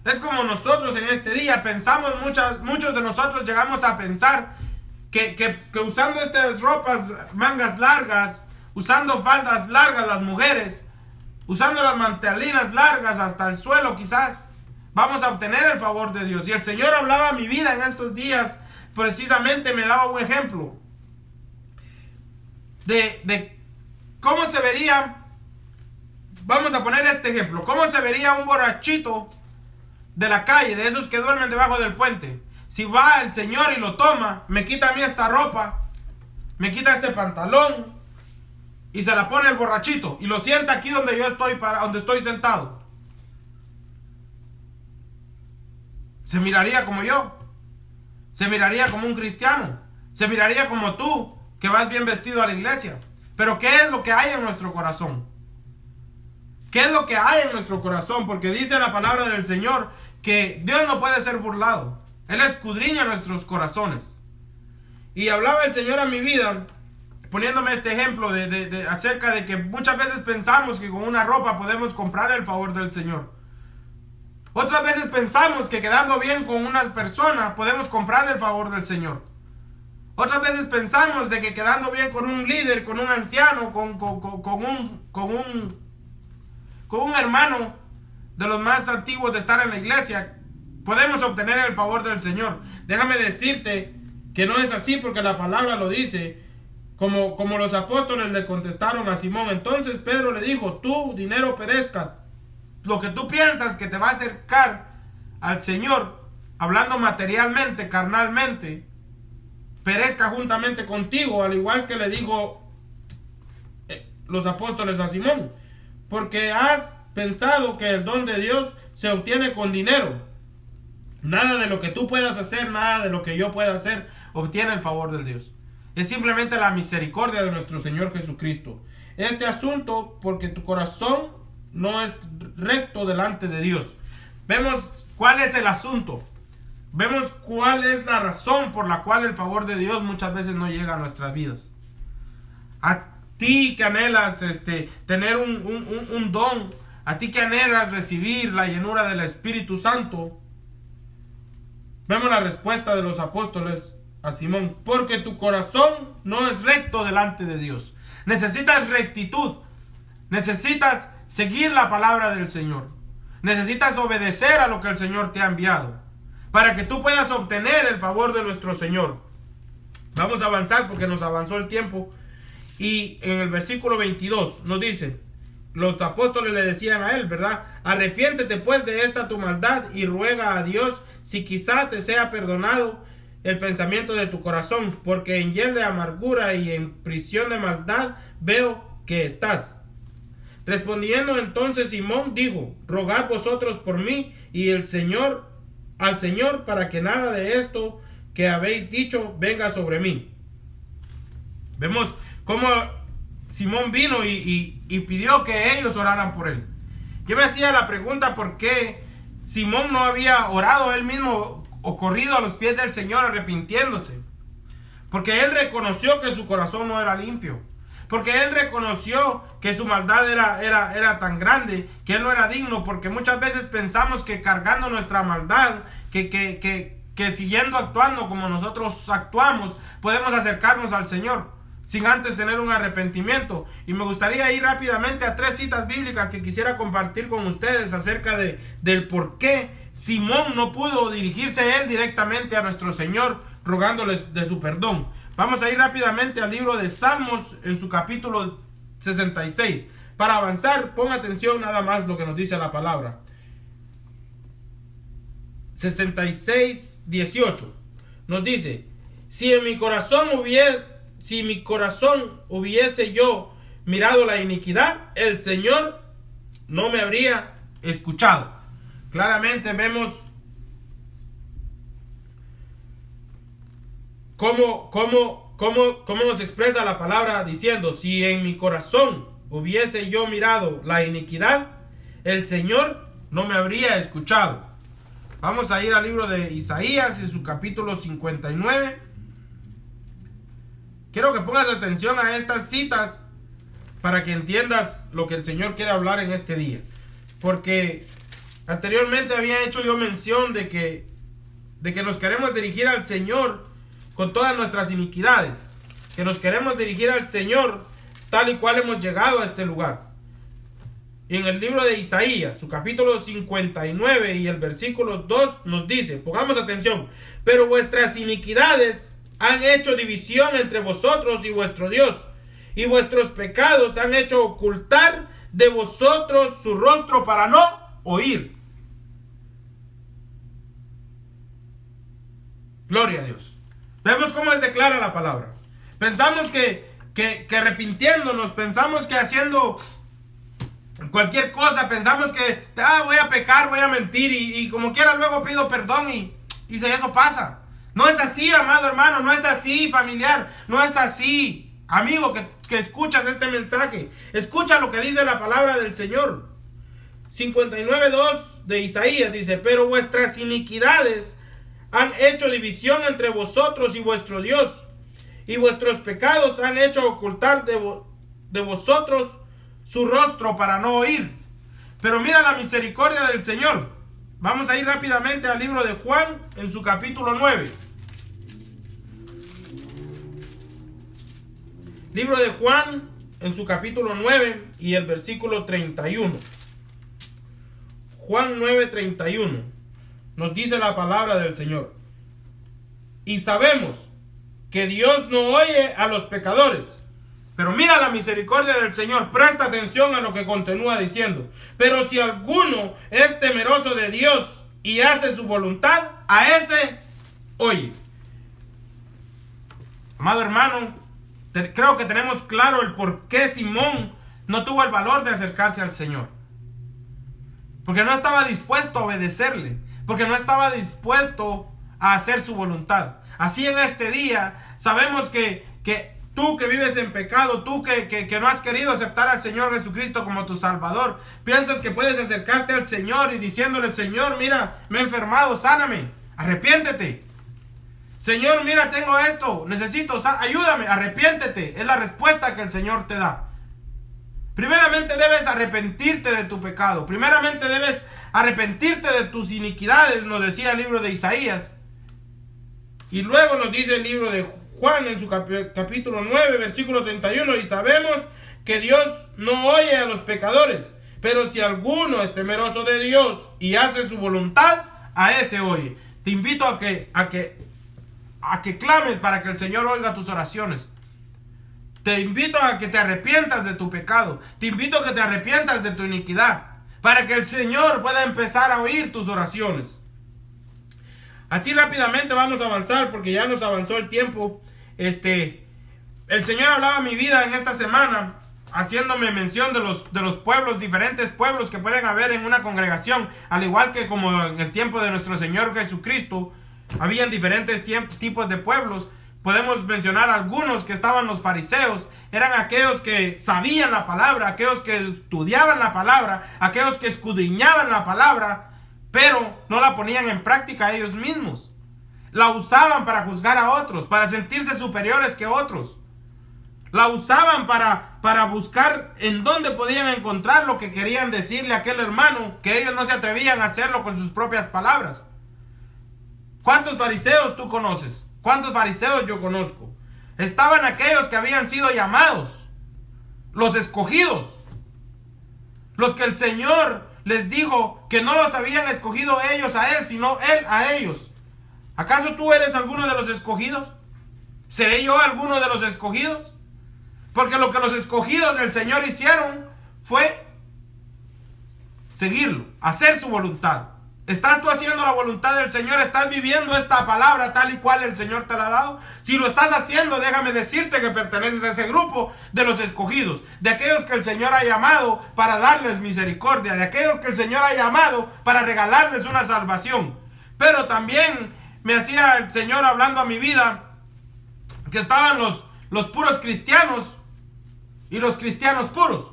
Es como nosotros en este día pensamos, muchos de nosotros llegamos a pensar que usando estas ropas, mangas largas, usando faldas largas las mujeres, usando las mantelinas largas hasta el suelo quizás, vamos a obtener el favor de Dios. Y el Señor hablaba a mi vida en estos días, precisamente me daba un ejemplo de cómo se vería. Vamos a poner este ejemplo. ¿Cómo se vería un borrachito de la calle, de esos que duermen debajo del puente? Si va el Señor y lo toma, me quita a mí esta ropa, me quita este pantalón y se la pone el borrachito y lo sienta aquí donde yo estoy, donde estoy sentado, se miraría como yo, se miraría como un cristiano, se miraría como tú, que vas bien vestido a la iglesia. Pero ¿qué es lo que hay en nuestro corazón? ¿Qué es lo que hay en nuestro corazón? Porque dice la palabra del Señor que Dios no puede ser burlado. Él escudriña nuestros corazones. Y hablaba el Señor a mi vida, poniéndome este ejemplo acerca de que muchas veces pensamos que con una ropa podemos comprar el favor del Señor. Otras veces pensamos que quedando bien con una persona podemos comprar el favor del Señor. Otras veces pensamos de que quedando bien con un líder, con un anciano, con un hermano de los más antiguos de estar en la iglesia, podemos obtener el favor del Señor. Déjame decirte que no es así, porque la palabra lo dice, como los apóstoles le contestaron a Simón. Entonces Pedro le dijo: tú, dinero perezca, lo que tú piensas que te va a acercar al Señor, hablando materialmente, carnalmente, perezca juntamente contigo, al igual que le dijo los apóstoles a Simón, porque has pensado que el don de Dios se obtiene con dinero. Nada de lo que tú puedas hacer, nada de lo que yo pueda hacer obtiene el favor de Dios. Es simplemente la misericordia de nuestro Señor Jesucristo. Este asunto, porque tu corazón no es recto delante de Dios. Vemos cuál es el asunto. Vemos cuál es la razón por la cual el favor de Dios muchas veces no llega a nuestras vidas. A ti que anhelas tener un don, a ti que anhelas recibir la llenura del Espíritu Santo, vemos la respuesta de los apóstoles a Simón: porque tu corazón no es recto delante de Dios. Necesitas rectitud, necesitas seguir la palabra del Señor, necesitas obedecer a lo que el Señor te ha enviado, para que tú puedas obtener el favor de nuestro Señor. Vamos a avanzar porque nos avanzó el tiempo. Y en el versículo 22 nos dice, los apóstoles le decían a él, ¿verdad? Arrepiéntete pues de esta tu maldad y ruega a Dios si quizá te sea perdonado el pensamiento de tu corazón, porque en hiel de amargura y en prisión de maldad veo que estás. Respondiendo entonces Simón dijo: rogad vosotros por mí y al Señor para que nada de esto que habéis dicho venga sobre mí. Vemos cómo Simón vino y pidió que ellos oraran por él. Yo me hacía la pregunta por qué Simón no había orado él mismo o corrido a los pies del Señor arrepintiéndose. Porque él reconoció que su corazón no era limpio. Porque él reconoció que su maldad era tan grande que él no era digno. Porque muchas veces pensamos que cargando nuestra maldad, que siguiendo actuando como nosotros actuamos, podemos acercarnos al Señor sin antes tener un arrepentimiento. Y me gustaría ir rápidamente a 3 citas bíblicas que quisiera compartir con ustedes acerca del por qué Simón no pudo dirigirse él directamente a nuestro Señor rogándoles de su perdón. Vamos a ir rápidamente al libro de Salmos en su capítulo 66. Para avanzar, pon atención nada más lo que nos dice la palabra. 66:18 nos dice: si mi corazón hubiese yo mirado la iniquidad, el Señor no me habría escuchado. Claramente vemos cómo nos expresa la palabra diciendo: si en mi corazón hubiese yo mirado la iniquidad, el Señor no me habría escuchado. Vamos a ir al libro de Isaías en su capítulo 59. Quiero que pongas atención a estas citas para que entiendas lo que el Señor quiere hablar en este día. Porque anteriormente había hecho yo mención de que nos queremos dirigir al Señor con todas nuestras iniquidades. Que nos queremos dirigir al Señor tal y cual hemos llegado a este lugar. En el libro de Isaías, su capítulo 59 y el versículo 2 nos dice, pongamos atención: pero vuestras iniquidades han hecho división entre vosotros y vuestro Dios, y vuestros pecados han hecho ocultar de vosotros su rostro para no oír. Gloria a Dios. Vemos cómo es declara la palabra. Pensamos que arrepintiéndonos, pensamos que haciendo cualquier cosa, pensamos que voy a pecar, voy a mentir y como quiera luego pido perdón y eso pasa. No es así, amado hermano, no es así, familiar, no es así, amigo que escuchas este mensaje. Escucha lo que dice la palabra del Señor. 59:2 de Isaías dice: pero vuestras iniquidades han hecho división entre vosotros y vuestro Dios, y vuestros pecados han hecho ocultar de vosotros su rostro para no oír. Pero mira la misericordia del Señor. Vamos a ir rápidamente al libro de Juan en su capítulo 9. Libro de Juan en su capítulo 9 y el versículo 31. Juan 9:31 nos dice la palabra del Señor: y sabemos que Dios no oye a los pecadores. Pero mira la misericordia del Señor, presta atención a lo que continúa diciendo: pero si alguno es temeroso de Dios y hace su voluntad, a ese oye. Amado hermano, creo que tenemos claro el por qué Simón no tuvo el valor de acercarse al Señor. Porque no estaba dispuesto a obedecerle, porque no estaba dispuesto a hacer su voluntad. Así en este día sabemos que tú que vives en pecado, tú que no has querido aceptar al Señor Jesucristo como tu Salvador, piensas que puedes acercarte al Señor y diciéndole: Señor, mira, me he enfermado, sáname, arrepiéntete. Señor, mira, tengo esto, necesito, ayúdame, arrepiéntete. Es la respuesta que el Señor te da. Primeramente debes arrepentirte de tu pecado. Primeramente debes arrepentirte de tus iniquidades, nos decía el libro de Isaías. Y luego nos dice el libro de Juan en su capítulo 9, versículo 31. Y sabemos que Dios no oye a los pecadores, pero si alguno es temeroso de Dios y hace su voluntad, a ese oye. Te invito a que clames para que el Señor oiga tus oraciones. Te invito a que te arrepientas de tu pecado. Te invito a que te arrepientas de tu iniquidad, para que el Señor pueda empezar a oír tus oraciones. Así rápidamente vamos a avanzar, porque ya nos avanzó el tiempo. El Señor hablaba a mi vida en esta semana, haciéndome mención de los pueblos, diferentes pueblos que pueden haber en una congregación. Al igual que como en el tiempo de nuestro Señor Jesucristo, habían diferentes tipos de pueblos. Podemos mencionar algunos que estaban los fariseos. Eran aquellos que sabían la palabra, aquellos que estudiaban la palabra, aquellos que escudriñaban la palabra, pero no la ponían en práctica ellos mismos. La usaban para juzgar a otros, para sentirse superiores que otros. La usaban para buscar en dónde podían encontrar lo que querían decirle a aquel hermano, que ellos no se atrevían a hacerlo con sus propias palabras. ¿Cuántos fariseos tú conoces? ¿Cuántos fariseos yo conozco? Estaban aquellos que habían sido llamados, los escogidos, los que el Señor les dijo que no los habían escogido ellos a Él, sino Él a ellos. ¿Acaso tú eres alguno de los escogidos? ¿Seré yo alguno de los escogidos? Porque lo que los escogidos del Señor hicieron fue seguirlo, hacer su voluntad. ¿Estás tú haciendo la voluntad del Señor? ¿Estás viviendo esta palabra tal y cual el Señor te la ha dado? Si lo estás haciendo, déjame decirte que perteneces a ese grupo de los escogidos, de aquellos que el Señor ha llamado para darles misericordia, de aquellos que el Señor ha llamado para regalarles una salvación. Pero también me hacía el Señor hablando a mi vida que estaban los puros cristianos y los cristianos puros.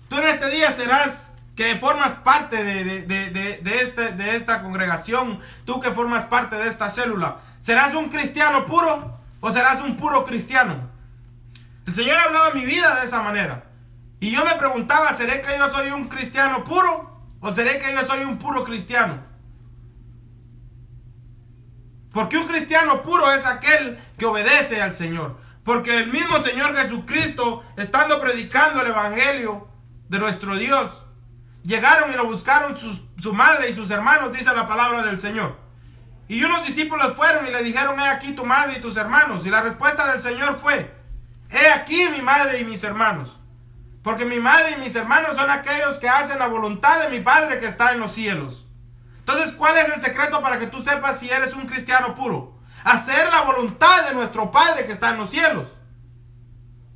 Tú en este día serás que formas parte de esta congregación, tú que formas parte de esta célula, ¿serás un cristiano puro o serás un puro cristiano? El Señor hablaba mi vida de esa manera. Y yo me preguntaba, ¿seré que yo soy un cristiano puro o seré que yo soy un puro cristiano? Porque un cristiano puro es aquel que obedece al Señor. Porque el mismo Señor Jesucristo, estando predicando el evangelio de nuestro Dios, llegaron y lo buscaron su madre y sus hermanos, dice la palabra del Señor. Y unos discípulos fueron y le dijeron: he aquí tu madre y tus hermanos. Y la respuesta del Señor fue: he aquí mi madre y mis hermanos. Porque mi madre y mis hermanos son aquellos que hacen la voluntad de mi Padre que está en los cielos. Entonces, ¿cuál es el secreto para que tú sepas si eres un cristiano puro? hacer la voluntad de nuestro Padre que está en los cielos?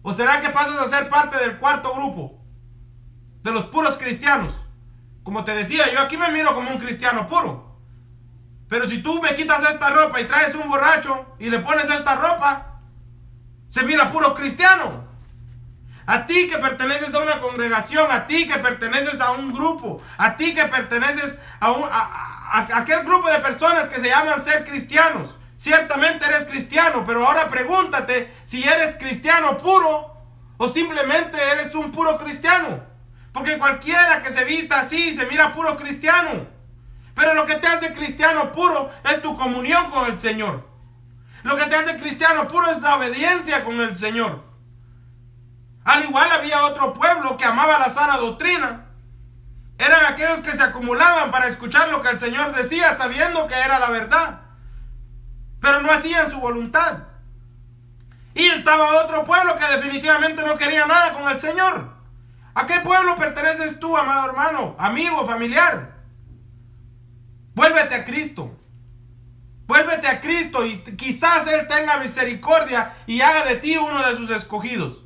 ¿O será que pasas a ser parte del cuarto grupo, de los puros cristianos? Como te decía, yo aquí me miro como un cristiano puro. Pero si tú me quitas esta ropa y traes un borracho y le pones esta ropa, se mira puro cristiano. A ti que perteneces a una congregación, a ti que perteneces a un grupo, a ti que perteneces a aquel grupo de personas que se llaman ser cristianos, ciertamente eres cristiano, pero ahora pregúntate si eres cristiano puro o simplemente eres un puro cristiano. Porque cualquiera que se vista así se mira puro cristiano. Pero lo que te hace cristiano puro es tu comunión con el Señor. Lo que te hace cristiano puro es la obediencia con el Señor. Al igual había otro pueblo que amaba la sana doctrina. Eran aquellos que se acumulaban para escuchar lo que el Señor decía, sabiendo que era la verdad, pero no hacían su voluntad. Y estaba otro pueblo que definitivamente no quería nada con el Señor. ¿A qué pueblo perteneces tú, amado hermano, amigo, familiar? Vuélvete a Cristo. Vuélvete a Cristo y quizás Él tenga misericordia y haga de ti uno de sus escogidos.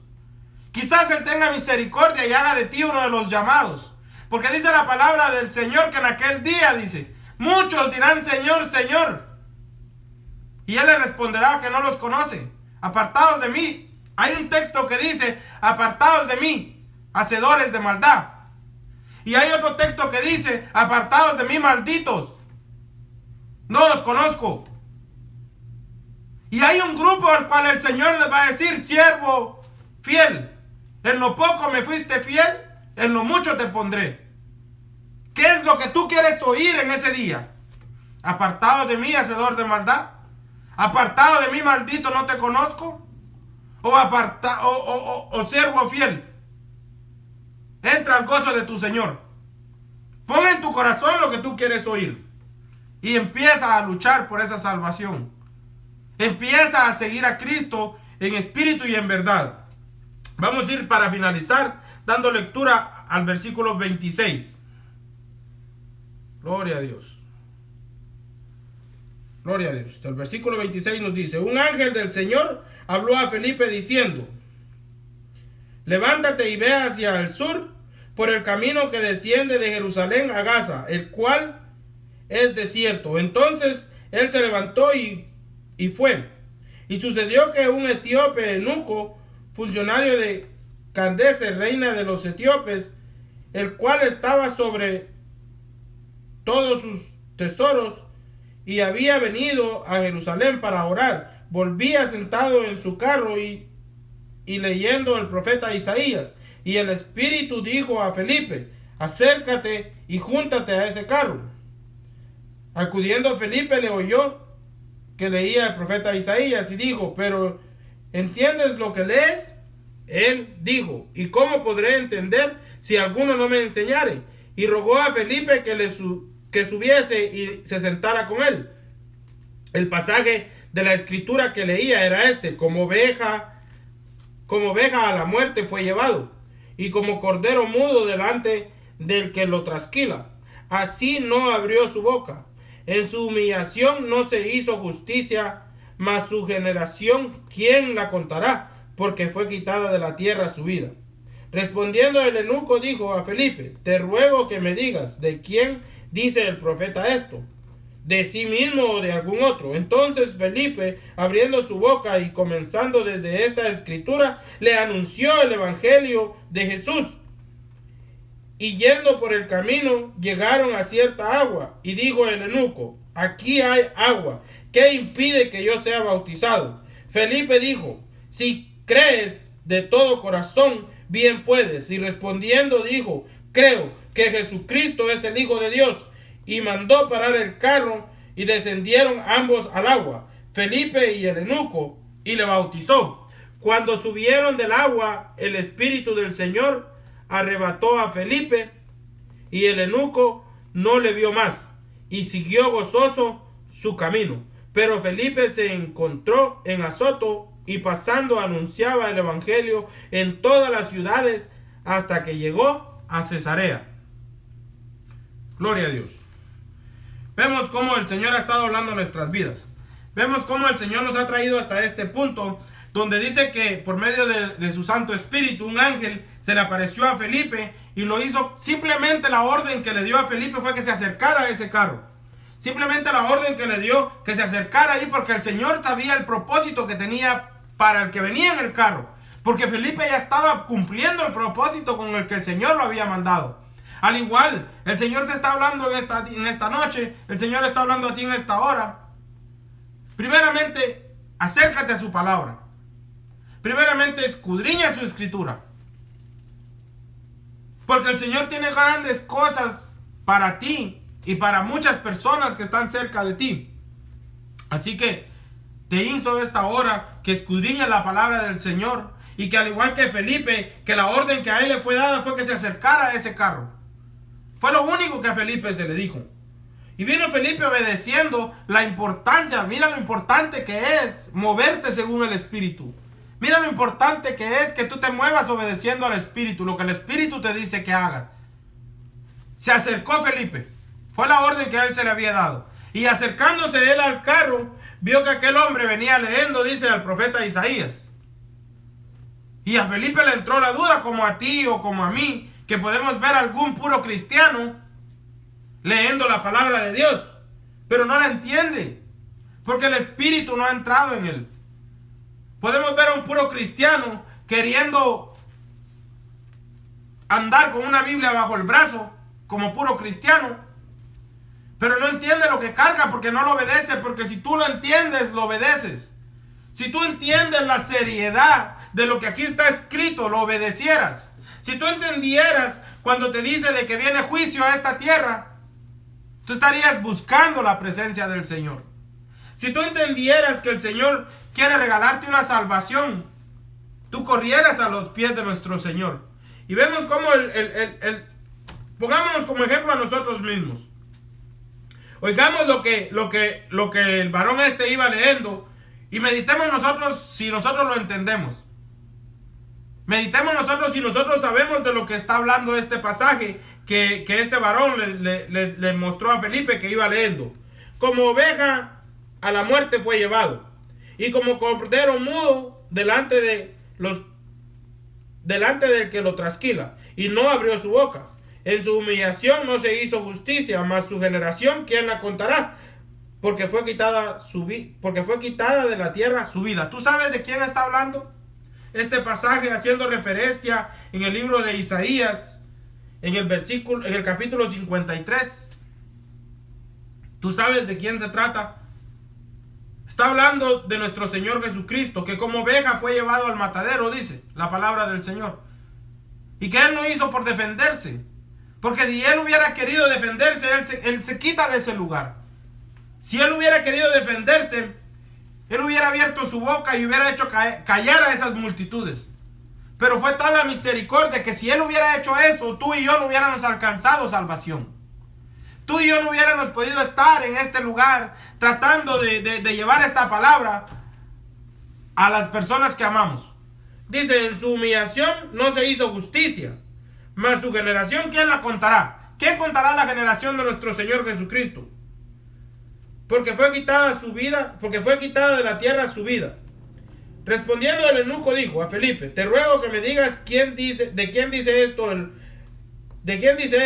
Quizás Él tenga misericordia y haga de ti uno de los llamados. Porque dice la palabra del Señor que en aquel día, dice, muchos dirán Señor, Señor. Y Él les responderá que no los conoce. Apartados de mí. Hay un texto que dice, apartados de mí, hacedores de maldad. Y hay otro texto que dice, apartados de mí, malditos. No los conozco. Y hay un grupo al cual el Señor les va a decir, siervo fiel, en lo poco me fuiste fiel, en lo mucho te pondré. ¿Qué es lo que tú quieres oír en ese día? ¿Apartado de mí, hacedor de maldad? ¿Apartado de mí, maldito, no te conozco? ¿O siervo fiel? Entra al gozo de tu Señor. Pon en tu corazón lo que tú quieres oír. Y empieza a luchar por esa salvación. Empieza a seguir a Cristo en espíritu y en verdad. Vamos a ir para finalizar dando lectura al versículo 26. Gloria a Dios. Gloria a Dios. El versículo 26 nos dice, un ángel del Señor habló a Felipe diciendo, levántate y ve hacia el sur por el camino que desciende de Jerusalén a Gaza, el cual es desierto. Entonces él se levantó y fue. Y sucedió que un etíope eunuco, funcionario de Candace, reina de los etíopes, el cual estaba sobre todos sus tesoros y había venido a Jerusalén para orar, volvía sentado en su carro y leyendo el profeta Isaías. Y el Espíritu dijo a Felipe, acércate y júntate a ese carro. Acudiendo Felipe le oyó que leía el profeta Isaías y dijo, pero ¿entiendes lo que lees? Él dijo, ¿y cómo podré entender si alguno no me enseñare? Y rogó a Felipe que subiese y se sentara con él. El pasaje de la escritura que leía era este, como oveja a la muerte fue llevado, y como cordero mudo delante del que lo trasquila, así no abrió su boca. En su humillación no se hizo justicia, mas su generación, ¿quién la contará? Porque fue quitada de la tierra su vida. Respondiendo el eunuco dijo a Felipe, te ruego que me digas, ¿de quién dice el profeta esto? ¿De sí mismo o de algún otro? Entonces Felipe, abriendo su boca y comenzando desde esta escritura, le anunció el evangelio de Jesús. Y yendo por el camino, llegaron a cierta agua, y dijo el eunuco, aquí hay agua, ¿qué impide que yo sea bautizado? Felipe dijo, si crees de todo corazón, bien puedes. Y respondiendo dijo, creo que Jesucristo es el Hijo de Dios. Y mandó parar el carro, y descendieron ambos al agua, Felipe y el eunuco, y le bautizó. Cuando subieron del agua, el Espíritu del Señor arrebató a Felipe, y el eunuco no le vio más, y siguió gozoso su camino. Pero Felipe se encontró en Azoto, y pasando anunciaba el evangelio en todas las ciudades, hasta que llegó a Cesarea. Gloria a Dios. Vemos cómo el Señor ha estado hablando en nuestras vidas. Vemos cómo el Señor nos ha traído hasta este punto, donde dice que por medio de su Santo Espíritu, un ángel se le apareció a Felipe y lo hizo. Simplemente la orden que le dio a Felipe fue que se acercara a ese carro. Simplemente la orden que le dio, que se acercara ahí, porque el Señor sabía el propósito que tenía para el que venía en el carro. Porque Felipe ya estaba cumpliendo el propósito con el que el Señor lo había mandado. Al igual, el Señor te está hablando en esta noche, el Señor está hablando a ti en esta hora. Primeramente, acércate a su palabra. Primeramente, escudriña su escritura. Porque el Señor tiene grandes cosas para ti y para muchas personas que están cerca de ti. Así que te insto esta hora que escudriñes la palabra del Señor, y que al igual que Felipe, que la orden que a él le fue dada fue que se acercara a ese carro. Fue lo único que a Felipe se le dijo. Y vino Felipe obedeciendo la importancia. Mira lo importante que es moverte según el Espíritu. Mira lo importante que es que tú te muevas obedeciendo al Espíritu, lo que el Espíritu te dice que hagas. Se acercó Felipe. Fue la orden que a él se le había dado. Y acercándose él al carro, vio que aquel hombre venía leyendo, dice, al profeta Isaías. Y a Felipe le entró la duda, como a ti o como a mí, que podemos ver algún puro cristiano leyendo la palabra de Dios, pero no la entiende, porque el Espíritu no ha entrado en él. Podemos ver a un puro cristiano queriendo andar con una Biblia bajo el brazo, como puro cristiano, pero no entiende lo que carga, porque no lo obedece. Porque si tú lo entiendes, lo obedeces. Si tú entiendes la seriedad de lo que aquí está escrito, lo obedecieras. Si tú entendieras cuando te dice de que viene juicio a esta tierra, tú estarías buscando la presencia del Señor. Si tú entendieras que el Señor quiere regalarte una salvación, tú corrieras a los pies de nuestro Señor. Y vemos cómo pongámonos como ejemplo a nosotros mismos. Oigamos lo que el varón este iba leyendo, y meditemos nosotros si nosotros lo entendemos. Meditemos nosotros si nosotros sabemos de lo que está hablando este pasaje que este varón le mostró a Felipe que iba leyendo. Como oveja a la muerte fue llevado, y como cordero mudo delante del que lo trasquila, y no abrió su boca. En su humillación no se hizo justicia, mas su generación, ¿quién la contará? Porque fue quitada de la tierra su vida. ¿Tú sabes de quién está hablando? Este pasaje haciendo referencia en el libro de Isaías, en el capítulo 53. ¿Tú sabes de quién se trata? Está hablando de nuestro Señor Jesucristo, que como oveja fue llevado al matadero, dice la palabra del Señor. Y que Él no hizo por defenderse. Porque si Él hubiera querido defenderse, Él se quita de ese lugar. Si Él hubiera querido defenderse, Él hubiera abierto su boca y hubiera hecho callar a esas multitudes. Pero fue tal la misericordia que si Él hubiera hecho eso, tú y yo no hubiéramos alcanzado salvación. Tú y yo no hubiéramos podido estar en este lugar tratando de llevar esta palabra a las personas que amamos. Dice, en su humillación no se hizo justicia, mas su generación, ¿quién la contará? ¿Quién contará la generación de nuestro Señor Jesucristo? Porque fue quitada de la tierra su vida. Respondiendo el eunuco dijo a Felipe, te ruego que me digas de quién dice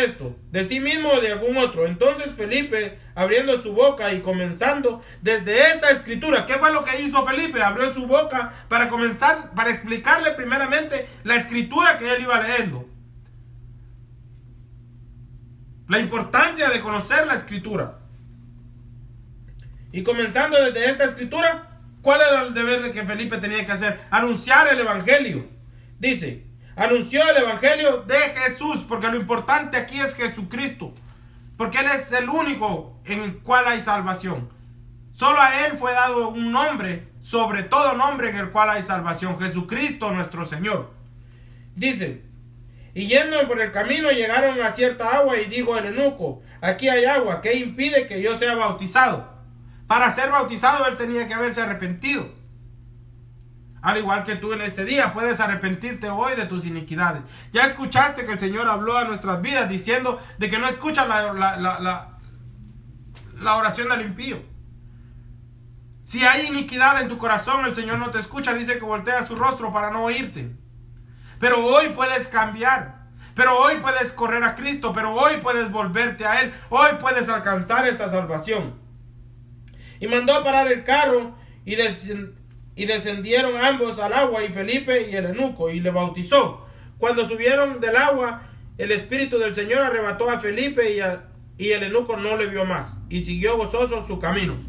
esto, de sí mismo o de algún otro. Entonces Felipe, abriendo su boca y comenzando desde esta escritura, ¿qué fue lo que hizo Felipe? Abrió su boca para explicarle primeramente la escritura que él iba leyendo. La importancia de conocer la escritura. Y comenzando desde esta escritura, ¿cuál era el deber de que Felipe tenía que hacer? Anunciar el evangelio. Dice, anunció el evangelio de Jesús, porque lo importante aquí es Jesucristo, porque Él es el único en el cual hay salvación. Solo a Él fue dado un nombre, sobre todo nombre, en el cual hay salvación, Jesucristo nuestro Señor. Dice, y yendo por el camino llegaron a cierta agua, y dijo el eunuco, aquí hay agua, ¿qué impide que yo sea bautizado? Para ser bautizado él tenía que haberse arrepentido. Al igual que tú en este día puedes arrepentirte hoy de tus iniquidades. Ya escuchaste que el Señor habló a nuestras vidas diciendo de que no escucha la oración del impío. Si hay iniquidad en tu corazón, el Señor no te escucha, dice que voltea su rostro para no oírte. Pero hoy puedes cambiar, pero hoy puedes correr a Cristo, pero hoy puedes volverte a Él, hoy puedes alcanzar esta salvación. Y mandó a parar el carro y descendieron ambos al agua, y Felipe y el eunuco, y le bautizó. Cuando subieron del agua, el Espíritu del Señor arrebató a Felipe y el eunuco no le vio más, y siguió gozoso su camino.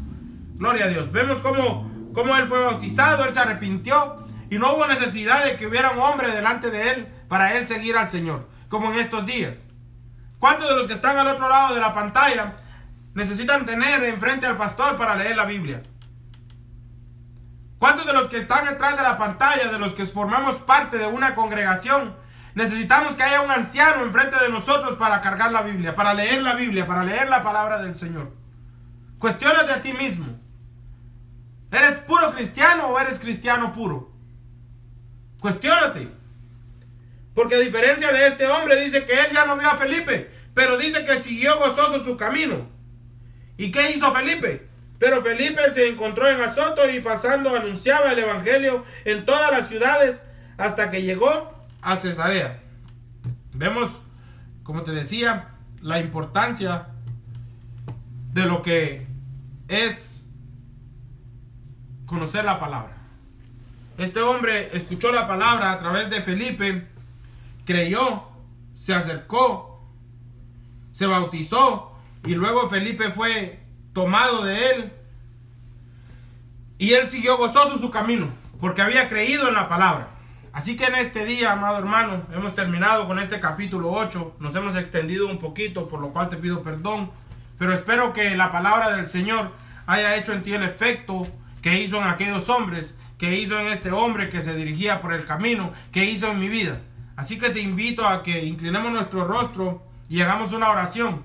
Gloria a Dios. Vemos cómo él fue bautizado, él se arrepintió y no hubo necesidad de que hubiera un hombre delante de él para él seguir al Señor, como en estos días. ¿Cuántos de los que están al otro lado de la pantalla necesitan tener enfrente al pastor para leer la Biblia? ¿Cuántos de los que están detrás de la pantalla, de los que formamos parte de una congregación, necesitamos que haya un anciano enfrente de nosotros para cargar la Biblia, para leer la palabra del Señor? Cuestiónate a ti mismo. ¿Eres puro cristiano o eres cristiano puro? Cuestiónate. Porque a diferencia de este hombre, dice que él ya no vio a Felipe, pero dice que siguió gozoso su camino. ¿Y qué hizo Felipe? Pero Felipe se encontró en Azoto y pasando anunciaba el evangelio en todas las ciudades hasta que llegó a Cesarea. Vemos, como te decía, la importancia de lo que es conocer la palabra. Este hombre escuchó la palabra a través de Felipe, creyó, se acercó, se bautizó y luego Felipe fue tomado de él y él siguió gozoso su camino porque había creído en la palabra. Así que en este día, amado hermano, hemos terminado con este capítulo 8. Nos hemos extendido un poquito, por lo cual te pido perdón, pero espero que la palabra del Señor haya hecho en ti el efecto que hizo en aquellos hombres, que hizo en este hombre que se dirigía por el camino, que hizo en mi vida. Así que te invito a que inclinemos nuestro rostro y hagamos una oración,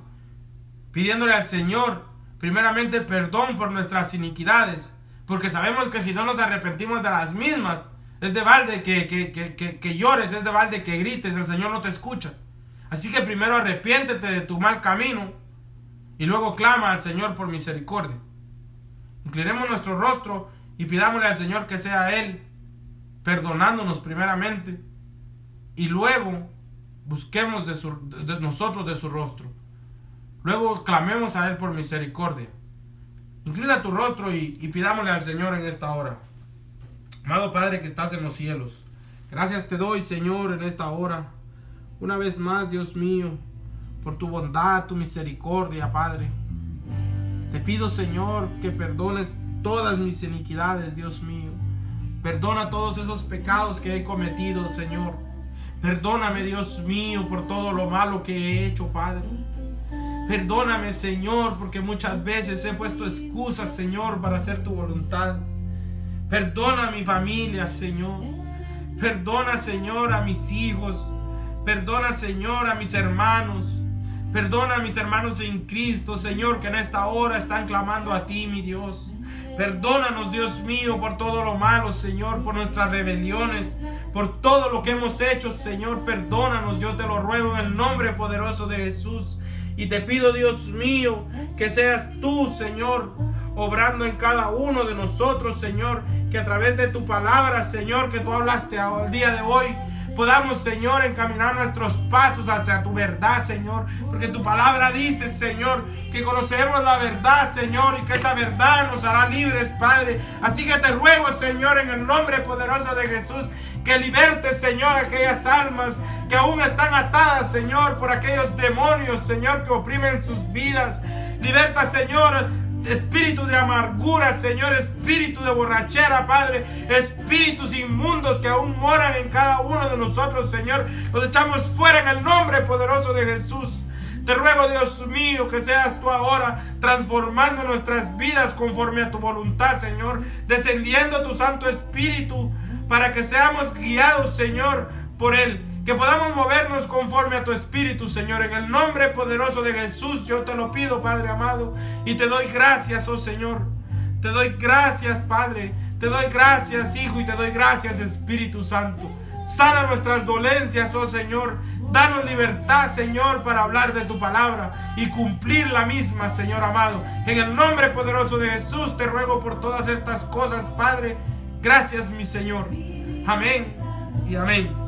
pidiéndole al Señor, primeramente, perdón por nuestras iniquidades, porque sabemos que si no nos arrepentimos de las mismas, es de balde que llores, es de balde que grites, el Señor no te escucha. Así que primero arrepiéntete de tu mal camino y luego clama al Señor por misericordia. Inclinemos nuestro rostro y pidámosle al Señor que sea Él perdonándonos primeramente y luego busquemos de nosotros de su rostro. Luego clamemos a Él por misericordia. Inclina tu rostro y pidámosle al Señor en esta hora. Amado Padre que estás en los cielos, gracias te doy, Señor, en esta hora. Una vez más, Dios mío, por tu bondad, tu misericordia, Padre. Te pido, Señor, que perdones todas mis iniquidades, Dios mío. Perdona todos esos pecados que he cometido, Señor. Perdóname, Dios mío, por todo lo malo que he hecho, Padre. Perdóname, Señor, porque muchas veces he puesto excusas, Señor, para hacer tu voluntad. Perdona a mi familia, Señor. Perdona, Señor, a mis hijos. Perdona, Señor, a mis hermanos. Perdona a mis hermanos en Cristo, Señor, que en esta hora están clamando a ti, mi Dios. Perdónanos, Dios mío, por todo lo malo, Señor, por nuestras rebeliones, por todo lo que hemos hecho, Señor. Perdónanos, yo te lo ruego en el nombre poderoso de Jesús. Y te pido, Dios mío, que seas tú, Señor, obrando en cada uno de nosotros, Señor, que a través de tu palabra, Señor, que tú hablaste el día de hoy, podamos, Señor, encaminar nuestros pasos hacia tu verdad, Señor, porque tu palabra dice, Señor, que conoceremos la verdad, Señor, y que esa verdad nos hará libres, Padre. Así que te ruego, Señor, en el nombre poderoso de Jesús, que libertes, Señor, aquellas almas que aún están atadas, Señor, por aquellos demonios, Señor, que oprimen sus vidas. Liberta, Señor, espíritu de amargura, Señor, espíritu de borrachera, Padre, espíritus inmundos que aún moran en cada uno de nosotros, Señor, los echamos fuera en el nombre poderoso de Jesús. Te ruego, Dios mío, que seas tú ahora transformando nuestras vidas conforme a tu voluntad, Señor, descendiendo tu Santo Espíritu para que seamos guiados, Señor, por Él. Que podamos movernos conforme a tu Espíritu, Señor. En el nombre poderoso de Jesús yo te lo pido, Padre amado. Y te doy gracias, oh Señor. Te doy gracias, Padre. Te doy gracias, Hijo. Y te doy gracias, Espíritu Santo. Sana nuestras dolencias, oh Señor. Danos libertad, Señor, para hablar de tu palabra y cumplir la misma, Señor amado. En el nombre poderoso de Jesús te ruego por todas estas cosas, Padre. Gracias, mi Señor. Amén y amén.